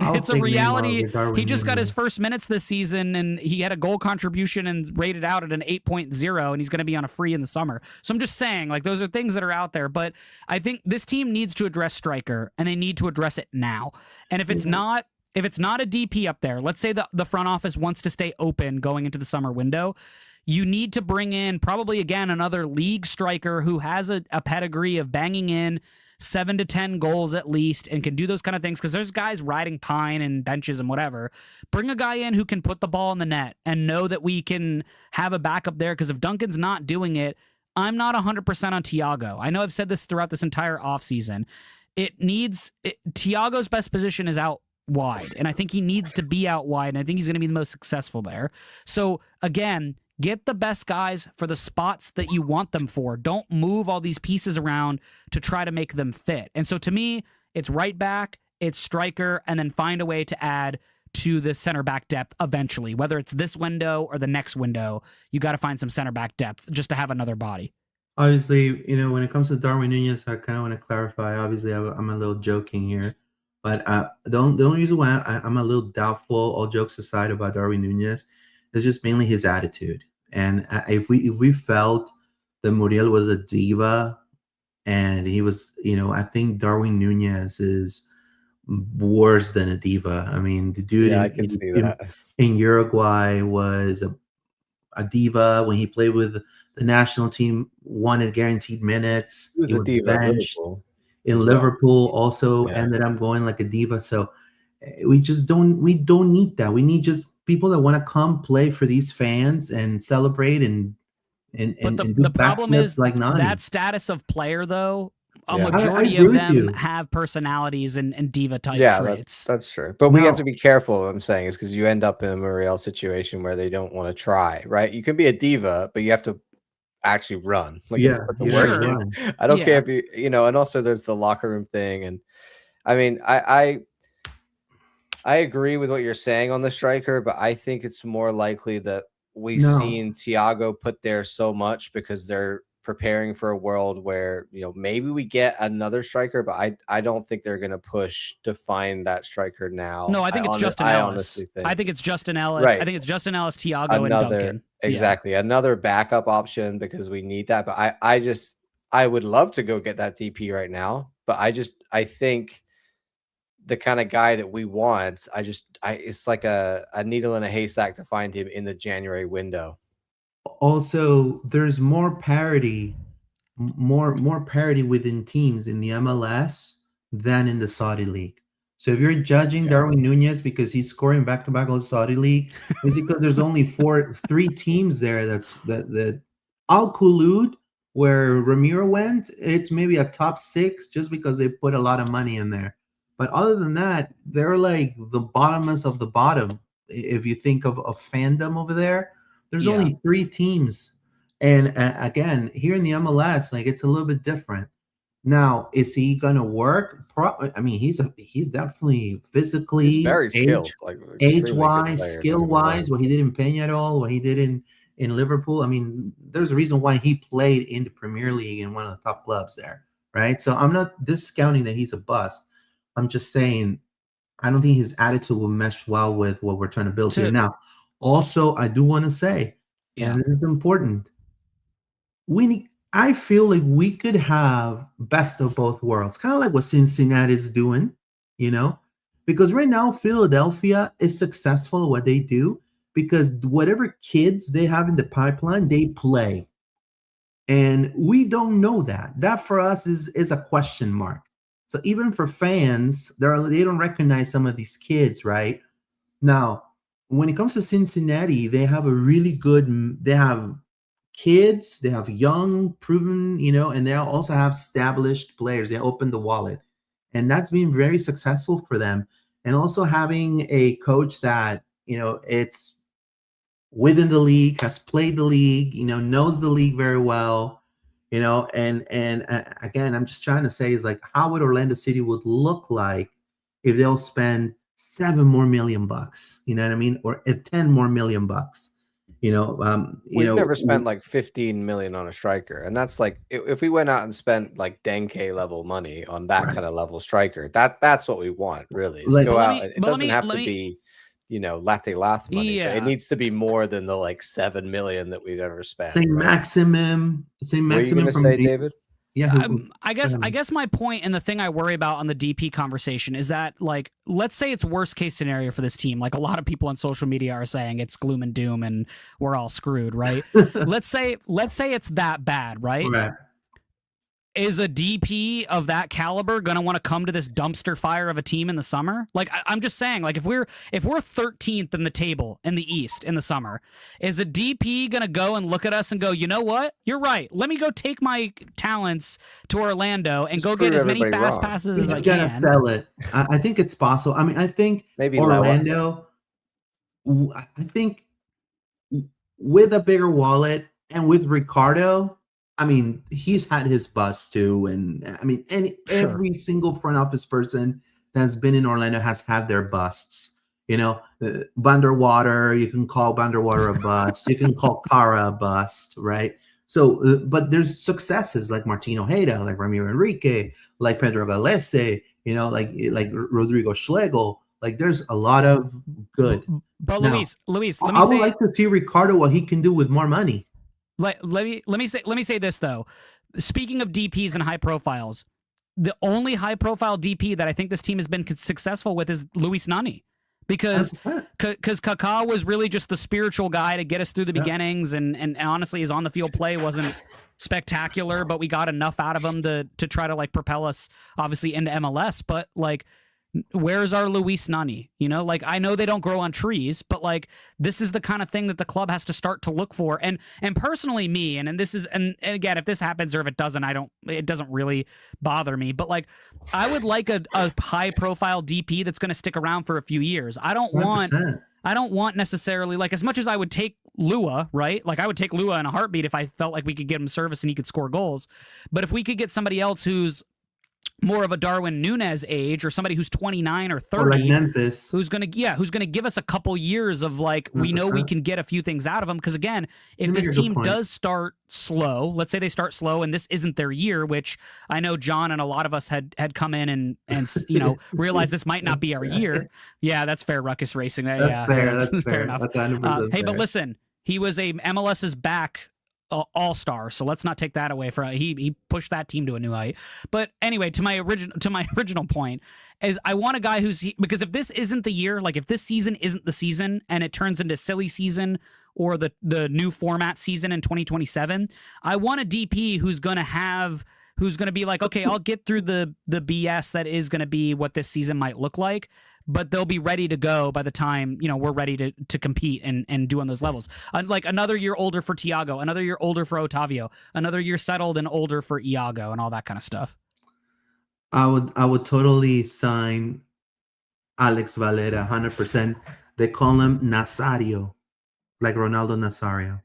It's a reality. He just got his first minutes this season, and he had a goal contribution and rated out at an 8.0, and he's going to be on a free in the summer. So I'm just saying, like, those are things that are out there. But I think this team needs to address striker, and they need to address it now. And if it's not a DP up there, let's say the front office wants to stay open going into the summer window, you need to bring in probably, again, another league striker who has a pedigree of banging in 7 to 10 goals at least and can do those kind of things, because there's guys riding pine and benches and whatever. Bring a guy in who can put the ball in the net and know that we can have a backup there, because if Duncan's not doing it, I'm not 100% on Thiago. I know I've said this throughout this entire offseason. Thiago's best position is out wide, and I think he needs to be out wide, and I think he's going to be the most successful there. So, again, get the best guys for the spots that you want them for. Don't move all these pieces around to try to make them fit. And so to me, it's right back, it's striker, and then find a way to add to the center back depth eventually. Whether it's this window or the next window, you got to find some center back depth just to have another body. Obviously, when it comes to Darwin Núñez, I kind of want to clarify. Obviously, I'm a little joking here. But the only reason why I'm a little doubtful, all jokes aside, about Darwin Núñez is just mainly his attitude. And if we felt that Muriel was a diva and he was, I think Darwin Núñez is worse than a diva. I mean, the dude I can see that. In Uruguay was a diva. When he played with the national team, wanted guaranteed minutes. He was a diva in Liverpool also ended up going like a diva. So we don't need that. We need just people that want to come play for these fans and celebrate and do the problem is like that status of player, though. A majority of them have personalities and diva type traits. That's true. But we have to be careful. What I'm saying is because you end up in a Muriel situation where they don't want to try. Right? You can be a diva, but you have to actually run. Like, you have to put the work in. I don't care if you and also there's the locker room thing, and I mean I agree with what you're saying on the striker, but I think it's more likely that we've seen Thiago put there so much because they're preparing for a world where, maybe we get another striker, but I don't think they're going to push to find that striker now. No, I think it's Justin Ellis. I think it's Justin Ellis. Right. I think it's Justin Ellis, Thiago, and Duncan. Exactly. Another backup option because we need that. But I would love to go get that DP right now, but I think the kind of guy that we want, it's like a needle in a haystack to find him in the January window. Also, there's more parity, more parity within teams in the MLS than in the Saudi league. So if you're judging Darwin Nunez because he's scoring back-to-back on the Saudi league, it's because there's only three teams there that Al Khulud, where Ramiro went, it's maybe a top 6 just because they put a lot of money in there. But other than that, they're like the bottomest of the bottom. If you think of a fandom over there, there's only 3 teams. And again, here in the MLS, like it's a little bit different. Now, is he gonna work? I mean, he's definitely physically, he's very skilled, age-wise, skill-wise. What he did in Peñarol, what he did in Liverpool. I mean, there's a reason why he played in the Premier League in one of the top clubs there, right? So I'm not discounting that he's a bust. I'm just saying I don't think his attitude will mesh well with what we're trying to build here. Now, also, I do want to say, and this is important, I feel like we could have best of both worlds, kind of like what Cincinnati is doing, because right now Philadelphia is successful at what they do because whatever kids they have in the pipeline, they play. And we don't know that. That for us is a question mark. So even for fans, they don't recognize some of these kids, right? Now, when it comes to Cincinnati, they have they have kids, they have young, proven, and they also have established players. They open the wallet. And that's been very successful for them. And also having a coach that, it's within the league, has played the league, knows the league very well. And again, I'm just trying to say is like, how would Orlando City would look like if they'll spend $7 more million, you know what I mean? Or $10 more million. We've never spent like 15 million on a striker. And that's like, if we went out and spent like Denke level money on that kind of level striker, that's what we want, really. Is go out. It doesn't have to be, latte lath money. Yeah. It needs to be more than the like 7 million that we've ever spent. Same maximum. What are you gonna say, David? Yeah, I guess my point and the thing I worry about on the DP conversation is that, like, let's say it's worst case scenario for this team. Like a lot of people on social media are saying it's gloom and doom and we're all screwed, right? let's say it's that bad, right? Right. Is a DP of that caliber going to want to come to this dumpster fire of a team in the summer? Like, I'm just saying, like, if we're 13th in the table in the East in the summer, is a DP going to go and look at us and go, you know what? You're right. Let me go take my talents to Orlando and go get as many fast passes as I can. Gotta sell it. I think it's possible. I mean, I think maybe Orlando, I think with a bigger wallet and with Ricardo, I mean, he's had his bust too, and I mean, every single front office person that's been in Orlando has had their busts. Vanderwater, you can call Vanderwater a bust. You can call Cara a bust, right? So, but there's successes like Martin Ojeda, like Ramiro Enrique, like Pedro Galese, like Rodrigo Schlegel. Like, there's a lot of good. But now, Luis, let me say, I would like to see Ricardo what he can do with more money. Let me say this though. Speaking of DPs and high profiles, the only high profile DP that I think this team has been successful with is Luis Nani, because Kaká was really just the spiritual guy to get us through the beginnings, and honestly his on the field play wasn't spectacular, but we got enough out of him to try to like propel us obviously into MLS. But like, where's our Luis Nani? Like, I know they don't grow on trees, but like, this is the kind of thing that the club has to start to look for. And personally, me, and this is, and again, if this happens or if it doesn't, it doesn't really bother me. But like, I would like a high profile DP that's going to stick around for a few years. I don't want necessarily, like, as much as I would take Lua, right? Like, I would take Lua in a heartbeat if I felt like we could get him service and he could score goals. But if we could get somebody else who's more of a Darwin Nunez age, or somebody who's 29 or 30, or like Memphis, who's gonna give us a couple years of like, 100%. We know we can get a few things out of them. Because again, if this team does start slow, let's say they start slow and this isn't their year, which I know John and a lot of us had come in and realized this might not be our year. Yeah, that's fair. Ruckus Racing. That's fair. That's fair enough. That's 100% hey, fair. but listen, he was a MLS's back all-star. So let's not take that away from he pushed that team to a new height. But anyway, to my original point is I want a guy because if this isn't the year, like if this season isn't the season and it turns into silly season or the new format season in 2027, I want a DP who's going to be like, okay, I'll get through the BS that is going to be what this season might look like, but they'll be ready to go by the time, we're ready to compete and do on those levels. Like another year older for Thiago, another year older for Otavio, another year settled and older for Iago and all that kind of stuff. I would totally sign Alex Valera 100%. They call him Nazario, like Ronaldo Nazario.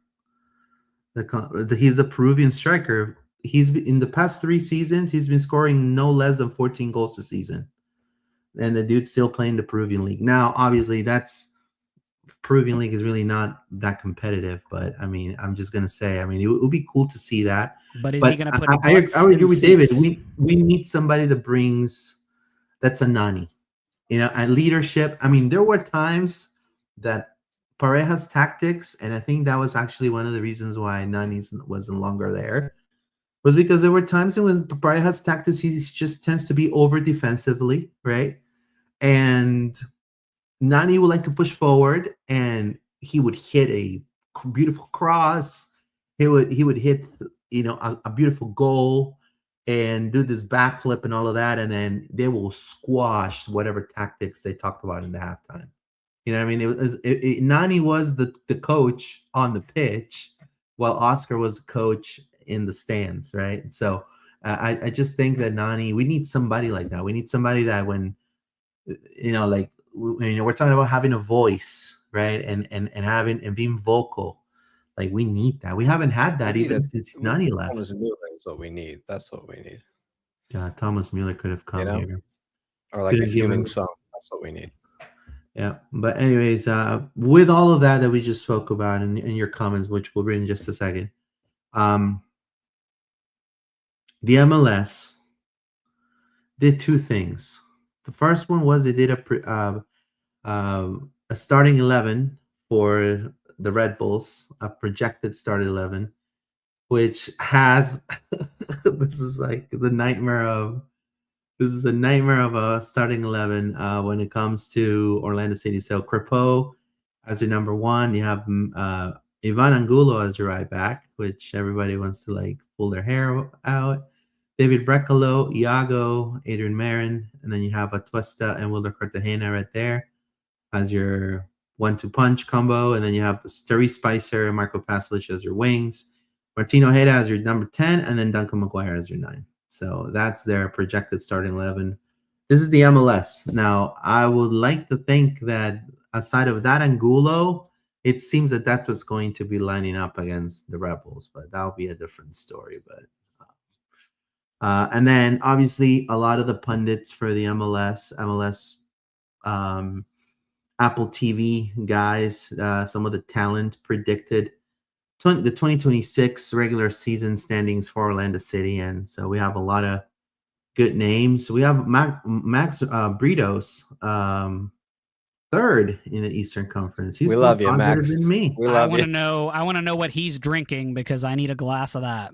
He's a Peruvian striker. He's in the past 3 seasons, he's been scoring no less than 14 goals a season. And the dude's still playing the Peruvian league. Now, obviously, Peruvian league is really not that competitive. But, I mean, I'm just going to say, it would be cool to see that. But is he going to put I agree with David. We need somebody that's a Nani. And leadership. There were times that Pareja's tactics, and I think that was actually one of the reasons why Nani wasn't longer there, was because there were times when Pareja's tactics, he just tends to be over defensively, right? And Nani would like to push forward, and he would hit a beautiful cross. He would hit, a beautiful goal and do this backflip and all of that, and then they will squash whatever tactics they talked about in the halftime. Nani was the coach on the pitch, while Oscar was the coach in the stands, right? So I just think that Nani, we need somebody like that. We need somebody that when, we're talking about having a voice, right? And being vocal. Like, we need that. We haven't had that even since Nani left. Thomas Mueller is what we need. That's what we need. Yeah, Thomas Mueller could have come here. Or like a human song. That's what we need. Yeah, but anyways, with all of that we just spoke about in your comments, which we'll read in just a second, the MLS did 2 things. The first one was they did a starting 11 for the Red Bulls, a projected starting 11, which has this is a nightmare of a starting 11 when it comes to Orlando City. So Crepeau as your number 1, you have Ivan Angulo as your right back, which everybody wants to pull their hair out. David Brecalo, Iago, Adrian Marin, and then you have Atuesta and Wilder Cartagena right there as your 1-2 punch combo, and then you have Sturry Spicer and Marco Pasalic as your wings, Martin Ojeda as your number 10, and then Duncan McGuire as your 9. So that's their projected starting 11. This is the MLS. Now, I would like to think that aside of that Angulo, it seems that that's what's going to be lining up against the Rebels, but that'll be a different story. But and then obviously a lot of the pundits for the MLS Apple TV guys, some of the talent predicted the 2026 regular season standings for Orlando City, and so we have a lot of good names. We have Max Britos, 3rd in the Eastern Conference. We love you, Max. Than me. I want to know what he's drinking because I need a glass of that.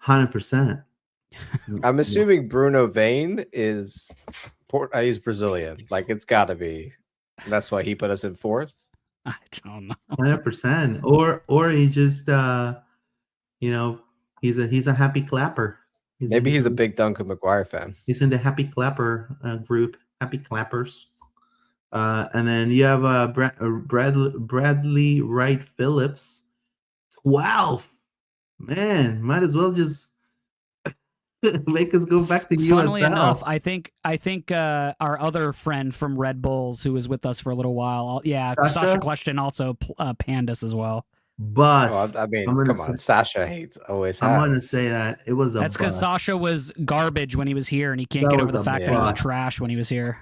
100%. I'm assuming Bruno Vane is he's Brazilian. It's got to be. That's why he put us in 4th. I don't know. 100%. Or he just he's a happy clapper. Maybe he's a big Duncan McGuire fan. He's in the happy clapper group, happy clappers. And then you have Bradley Wright Phillips, 12. Man, might as well just make us go back to USL. Funnily enough, I think our other friend from Red Bulls who was with us for a little while, Sasha Question also panned us as well. Bust. Come on, Sasha always has. I'm going to say that it was a That's because Sasha was garbage when he was here, and he can't get over the fact that he was trash when he was here.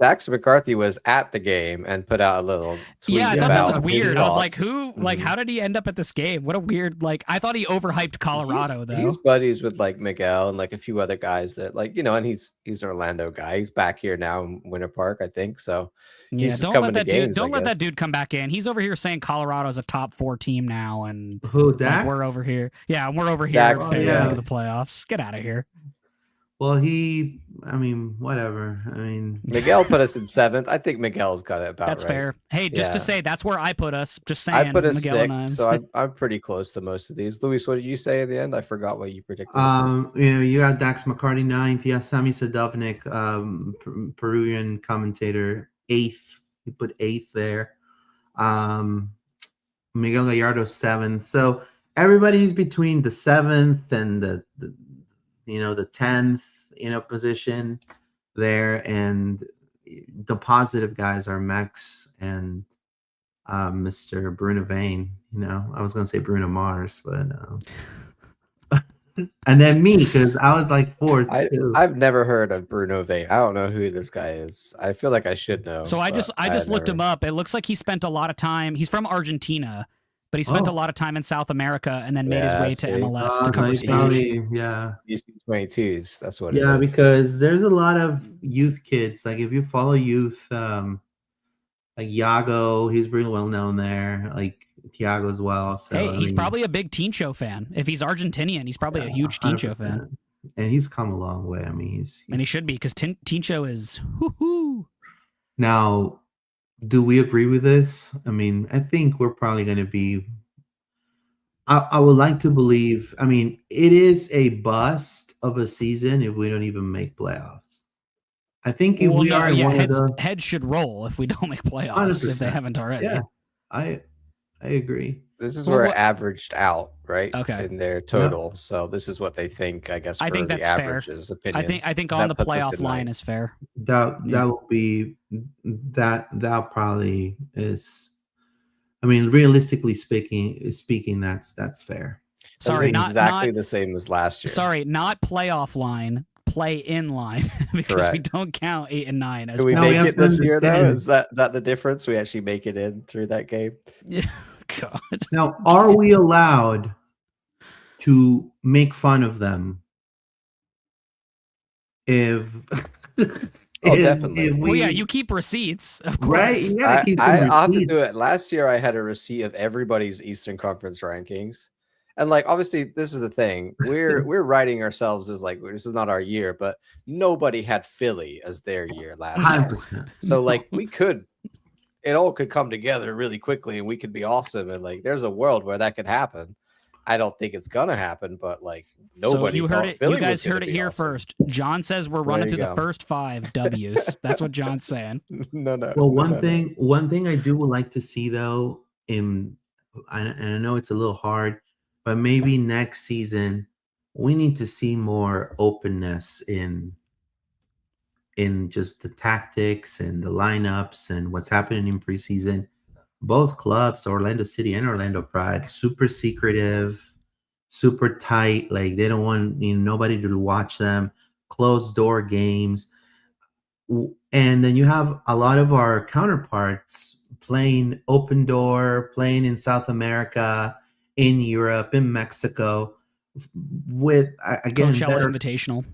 Dax McCarthy was at the game and put out a little tweet. Yeah, I thought that was about his weird. I was like, thoughts. who? Like, how did he end up at this game? What a weird. Like, I thought he overhyped Colorado though. He's buddies with like Miguel and like a few other guys that like and he's an Orlando guy. He's back here now in Winter Park, I think. So Yeah, he's just don't coming let that to games, dude. Don't I let that guess. dude come back in. He's over here saying Colorado's a top 4 team now, and Who, like, Dax? we're over here. Yeah, we're over here Dax, saying yeah. to the playoffs. Get out of here. Well, whatever. I mean, Miguel put us in 7th. I think Miguel's got it about That's right. fair. Hey, just to Yeah. say, that's where I put us. Just saying. I put us Miguel and 6th, so I'm pretty close to most of these. Luis, what did you say at the end? I forgot what you predicted. you got Dax McCarty 9th. You have Sami Sadovnik, Peruvian commentator, 8th. You put 8th there. Miguel Gallardo 7th. So everybody's between the 7th and the 10th, position there, and the positive guys are Max and Mr. Bruno Vane. I was gonna say Bruno Mars, but and then me, because I was like 4th. I've never heard of Bruno Vane. I don't know who this guy is. I feel like I should know. So I just looked him up. It looks like he spent a lot of time. He's from Argentina, but he spent a lot of time in South America and then made his way to MLS to cover Spanish. He's 22s. That's what. Yeah, it is. because there's a lot of youth kids. Like if you follow youth, like Iago, he's pretty well known there. Like Thiago as well. So hey, he's probably a big Tincho fan. If he's Argentinian, he's probably a huge Tincho fan. And he's come a long way. I mean, he's and he should be, because Tincho is. Whoo-hoo. Now, do we agree with this? I mean, I think we're probably going to be. I would like to believe. I mean, it is a bust of a season if we don't even make playoffs. I think if we are heads should roll if we don't make playoffs 100%. If they haven't already. Yeah, I agree. This is where it averaged out, right? Okay. In their total. Yeah. So this is what they think, I guess, for think the that's averages fair. opinions. I think on the playoff line is fair. That will be that probably is. I mean, realistically speaking, that's fair. Sorry, not exactly the same as last year. Sorry, not playoff line, play in line, because we don't count 8 and 9 as. Do we make it this year though? Is that the difference? We actually make it in through that game. Yeah. God. Now, are we allowed to make fun of them if? Definitely. Well, yeah, you keep receipts, of course. Right? Yeah, I'll have to do it. Last year, I had a receipt of everybody's Eastern Conference rankings, and like obviously, this is the thing. We're writing ourselves as like this is not our year, but nobody had Philly as their year last year. So like we could. It all could come together really quickly and we could be awesome. And like, there's a world where that could happen. I don't think it's going to happen, but like nobody so you heard it. Philly you guys heard it here awesome. First. John says we're running through the first 5 W's. That's what John's saying. No. Well, one thing I do would like to see though, and I know it's a little hard, but maybe next season we need to see more openness in just the tactics and the lineups and what's happening in preseason. Both clubs, Orlando City and Orlando Pride, super secretive, super tight. Like they don't want nobody to watch them. Closed door games. And then you have a lot of our counterparts playing open door, playing in South America, in Europe, in Mexico, with again Coachella Invitational.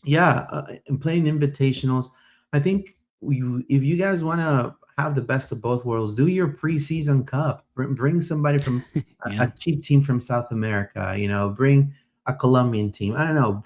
Yeah, and playing invitationals. I think if you guys want to have the best of both worlds, do your preseason cup. Bring somebody from a cheap team from South America. Bring a Colombian team. I don't know.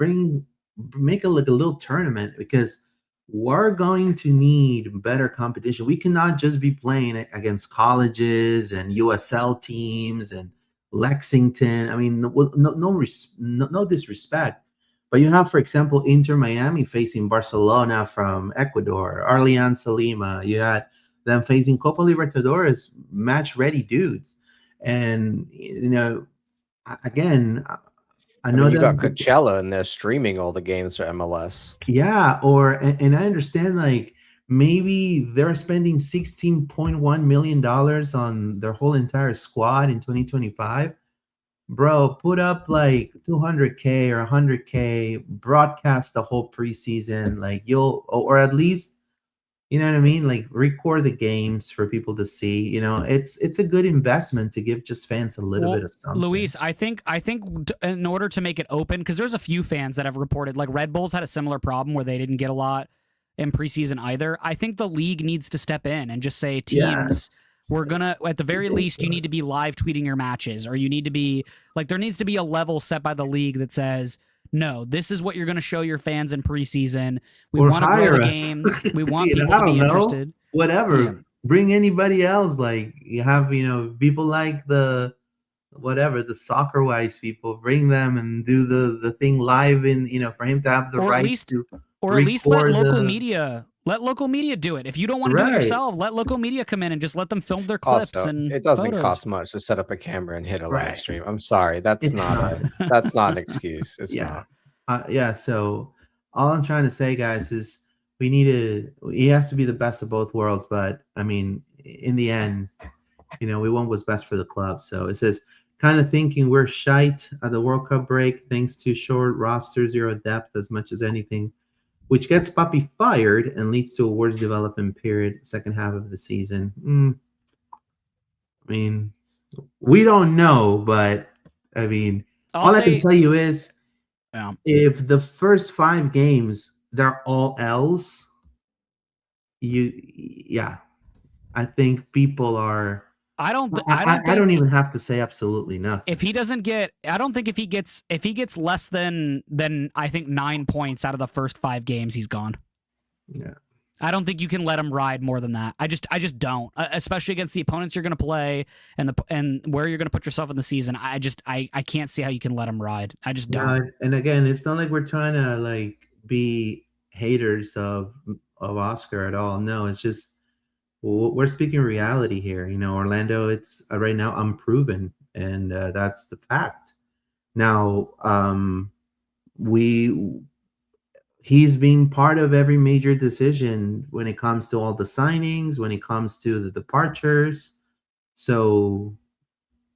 Make a little tournament, because we're going to need better competition. We cannot just be playing against colleges and USL teams and Lexington. I mean, no disrespect. But you have, for example, Inter Miami facing Barcelona from Ecuador, Alianza Lima. You had them facing Copa Libertadores match-ready dudes. And, again, I know you got Coachella and they're streaming all the games for MLS. Yeah, and I understand, like, maybe they're spending $16.1 million on their whole entire squad in 2025. Bro, put up like 200K or 100K, broadcast the whole preseason, like or at least You know what I mean? Like record the games for people to see. You know, it's a good investment to give just fans a little bit of something. Luis, I think in order to make it open, because there's a few fans that have reported, like Red Bulls had a similar problem where they didn't get a lot in preseason either. I think the league needs to step in and just say, teams, we're gonna, at the very least, you need to be live tweeting your matches, or you need to be like, there needs to be a level set by the league that says, no, this is what you're going to show your fans in preseason. We want to grow the game. We want people to be interested. Whatever. Yeah. Bring anybody else. Like you have, people like the soccer wise people. Bring them and do the thing live in, for him to have the right to, or at least let local media. Let local media do it. If you don't want to do it yourself, let local media come in and just let them film their clips. Also, and it doesn't photos. Cost much to set up a camera and hit a live stream. I'm sorry, that's not an excuse. It's not. So all I'm trying to say, guys, is he has to be the best of both worlds. But I mean, in the end, we want what's best for the club. So it says, kind of thinking we're shite at the World Cup break thanks to short roster, zero depth as much as anything, which gets Papi fired and leads to a worse development period second half of the season. I mean, we don't know, but I mean, I can tell you is if the first 5 games, they're all L's, I think people are... I don't even have to say absolutely nothing. If he doesn't get, I don't think if he gets less than I think 9 points out of the first 5 games, he's gone. Yeah. I don't think you can let him ride more than that. I just don't, especially against the opponents you're going to play and where you're going to put yourself in the season. I can't see how you can let him ride. I just don't. And again, it's not like we're trying to like be haters of Oscar at all. No, it's just, we're speaking reality here. Orlando, it's right now unproven, and that's the fact. Now, he's being part of every major decision when it comes to all the signings, when it comes to the departures. So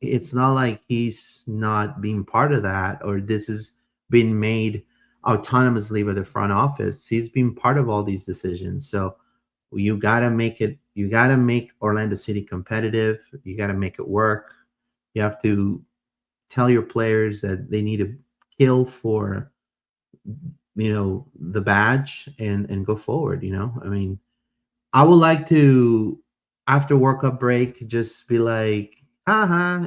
it's not like he's not being part of that, or this has been made autonomously by the front office. He's been part of all these decisions. So you got to make it. You got to make Orlando City competitive. You got to make it work. You have to tell your players that they need to kill for, the badge and go forward. I mean, I would like to, after World Cup break, just be like, we're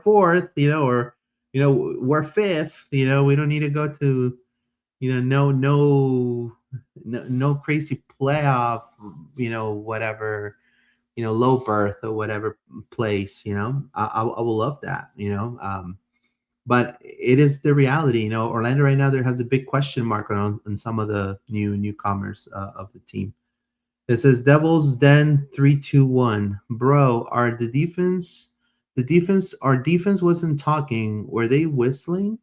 fourth, or, we're fifth, we don't need to go to, no crazy playoff, whatever, low berth or whatever place, I will love that, but it is the reality, Orlando right now, there has a big question mark on some of the newcomers of the team. It says Devils Den 3-2-1. Bro, our defense wasn't talking. Were they whistling?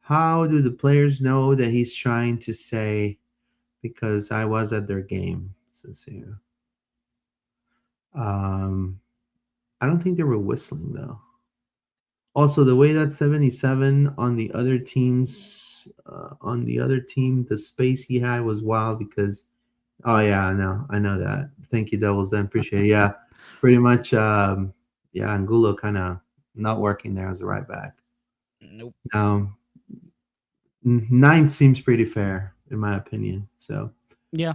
How do the players know that he's trying to say, because I was at their game? Says here. I don't think they were whistling though. Also, the way that 77 on the other team, the space he had was wild because, I know that. Thank you, Devils. Then appreciate it. Yeah, pretty much. Angulo kind of not working there as a right back. Nope. 9th seems pretty fair in my opinion. So yeah.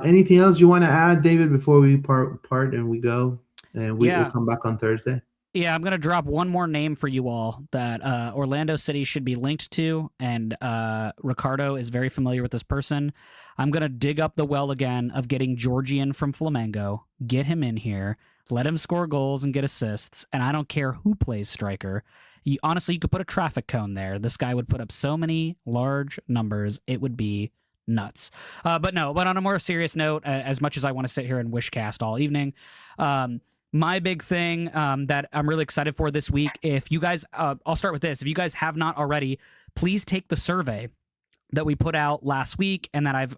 Anything else you want to add, David, before we part and we go, and we'll come back on Thursday? Yeah, I'm going to drop one more name for you all that Orlando City should be linked to, and Ricardo is very familiar with this person. I'm going to dig up the well again of getting Georgian from Flamengo, get him in here, let him score goals and get assists, and I don't care who plays striker. Honestly, you could put a traffic cone there. This guy would put up so many large numbers, it would be nuts. But on a more serious note, as much as I want to sit here and wishcast all evening, my big thing that I'm really excited for this week, if you guys, I'll start with this. If you guys have not already, please take the survey that we put out last week and that I've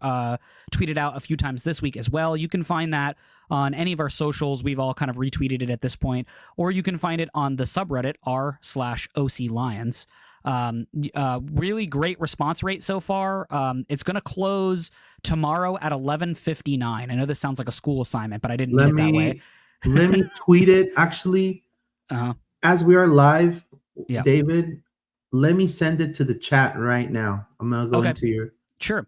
tweeted out a few times this week as well. You can find that on any of our socials. We've all kind of retweeted it at this point, or you can find it on the subreddit r/OC Lions. Really great response rate so far. It's going to close tomorrow at 11:59. I know this sounds like a school assignment, but I didn't mean it that way. Let me tweet it. Actually, as we are live, David, let me send it to the chat right now. I'm going to go into your... Sure.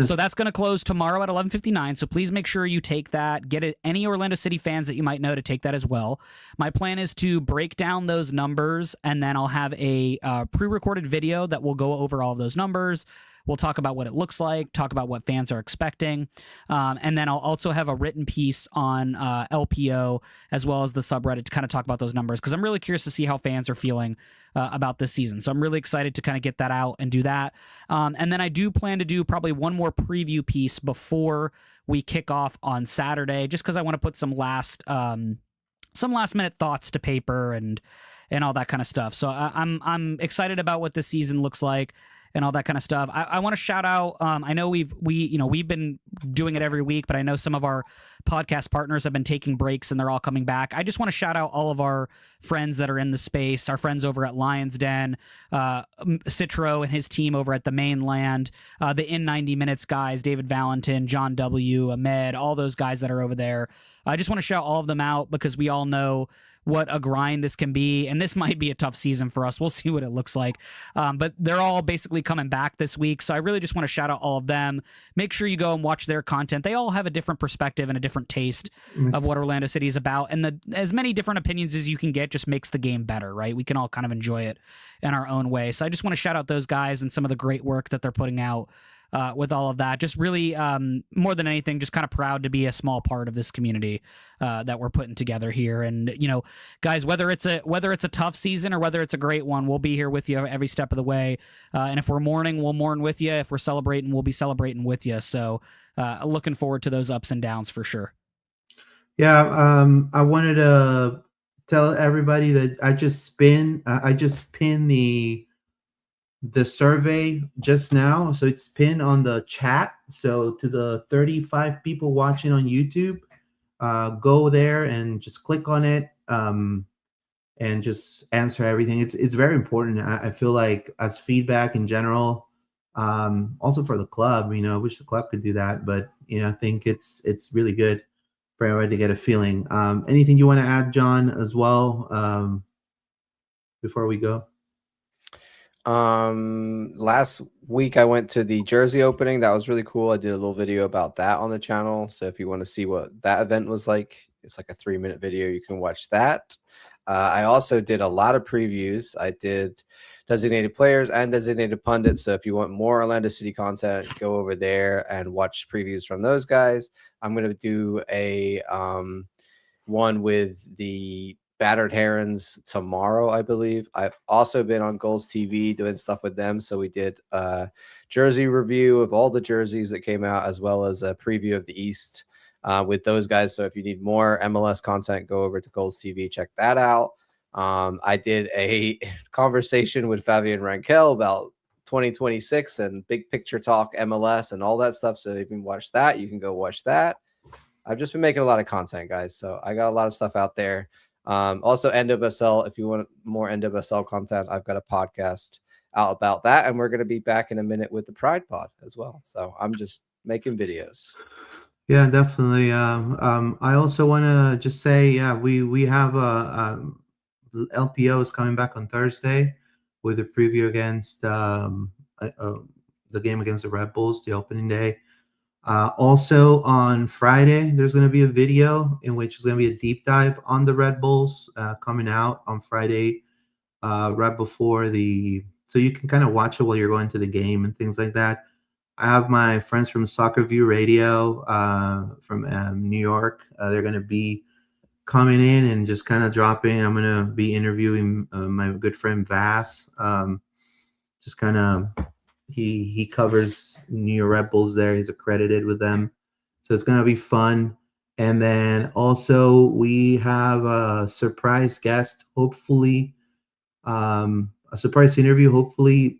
So that's going to close tomorrow at 11:59. So please make sure you take that. Get it. Any Orlando City fans that you might know to take that as well. My plan is to break down those numbers, and then I'll have a pre-recorded video that will go over all of those numbers. We'll talk about what it looks like, talk about what fans are expecting, and then I'll also have a written piece on LPO as well as the subreddit to kind of talk about those numbers, because I'm really curious to see how fans are feeling about this season. So I'm really excited to kind of get that out and do that. And then I do plan to do probably one more preview piece before we kick off on Saturday, just because I want to put some last minute thoughts to paper and all that kind of stuff. So I'm excited about what this season looks like and all that kind of stuff. I want to shout out. I know we've been doing it every week, but I know some of our podcast partners have been taking breaks and they're all coming back. I just want to shout out all of our friends that are in the space, our friends over at Lions Den, Citro and his team over at the Mainland, the In 90 Minutes guys, David Valentin, John W., Ahmed, all those guys that are over there. I just want to shout all of them out because we all know what a grind this can be, and this might be a tough season for us. We'll see what it looks like, but they're all basically coming back this week, so I really just want to shout out all of them. Make sure you go and watch their content. They all have a different perspective and a different taste of what Orlando City is about, and as many different opinions as you can get just makes the game better, right? We can all kind of enjoy it in our own way, so I just want to shout out those guys and some of the great work that they're putting out with all of that. Just really, more than anything, just kind of proud to be a small part of this community that we're putting together here. And, guys, whether it's a tough season or whether it's a great one, we'll be here with you every step of the way. And if we're mourning, we'll mourn with you. If we're celebrating, we'll be celebrating with you. So looking forward to those ups and downs for sure. Yeah, I wanted to tell everybody that I just pinned the survey just now, so it's pinned on the chat. So to the 35 people watching on YouTube, go there and just click on it, and just answer everything. It's very important. I feel like as feedback in general, also for the club, I wish the club could do that, but I think it's really good for everybody to get a feeling. Anything you want to add, John, as well, before we go? Last week I went to the jersey opening. That was really cool. I did a little video about that on the channel. So if you want to see what that event was like, it's like a 3-minute video. You can watch that. I also did a lot of previews. I did designated players and designated pundits. So if you want more Orlando City content, go over there and watch previews from those guys. I'm going to do a one with the Battered Herons tomorrow, I believe. I've also been on Goals TV doing stuff with them. So we did a jersey review of all the jerseys that came out, as well as a preview of the East with those guys. So if you need more MLS content, go over to Goals TV, check that out. I did a conversation with Fabian Rankel about 2026 and big picture talk MLS and all that stuff. So if you can watch that, you can go watch that. I've just been making a lot of content, guys. So I got a lot of stuff out there. Also NWSL, if you want more NWSL content, I've got a podcast out about that, and we're going to be back in a minute with the Pride Pod as well. So I'm just making videos. Yeah, definitely. I also want to just say, we have LPO is coming back on Thursday with a preview against the game against the Red Bulls, the opening day. Also on Friday, there's going to be a video in which is going to be a deep dive on the Red Bulls coming out on Friday, right before so you can kind of watch it while you're going to the game and things like that. I have my friends from Soccer View Radio from New York. They're going to be coming in and just kind of dropping. I'm going to be interviewing my good friend Vass. Just kind of he covers New York Red Bulls there. He's accredited with them. So it's going to be fun. And then also we have a surprise guest, hopefully, a surprise interview, hopefully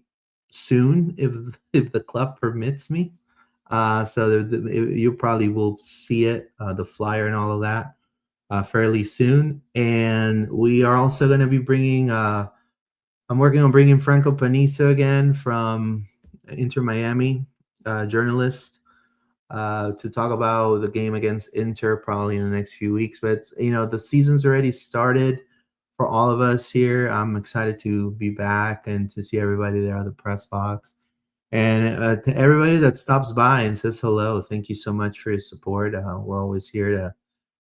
soon, if the club permits me. So you probably will see it, the flyer and all of that, fairly soon. And we are also going to be bringing I'm working on bringing Franco Panizo again from Inter Miami, journalist, to talk about the game against Inter probably in the next few weeks. But the season's already started for all of us here. I'm excited to be back and to see everybody there at the press box. And to everybody that stops by and says hello, thank you so much for your support. We're always here to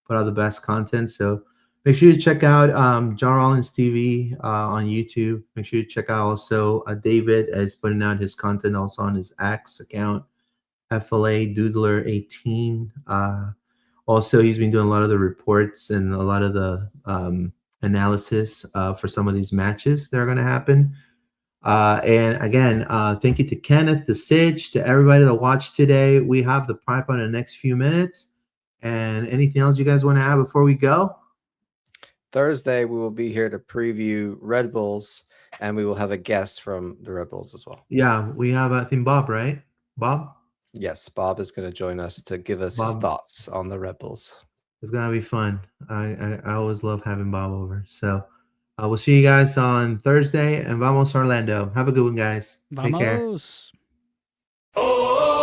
put out the best content. So make sure you check out John Rollins TV on YouTube. Make sure you check out also David is putting out his content also on his X account, FLA Doodler 18. Also, he's been doing a lot of the reports and a lot of the analysis for some of these matches that are going to happen. And again, thank you to Kenneth, to Sidge, to everybody that watched today. We have the pipe on the next few minutes. And anything else you guys want to add before we go? Thursday, we will be here to preview Red Bulls, and we will have a guest from the Red Bulls as well. Yeah, we have, I think, Bob, right? Bob? Yes, Bob is going to join us to give us his thoughts on the Red Bulls. It's going to be fun. I always love having Bob over. So we'll see you guys on Thursday, and vamos Orlando. Have a good one, guys. Vamos. Take care.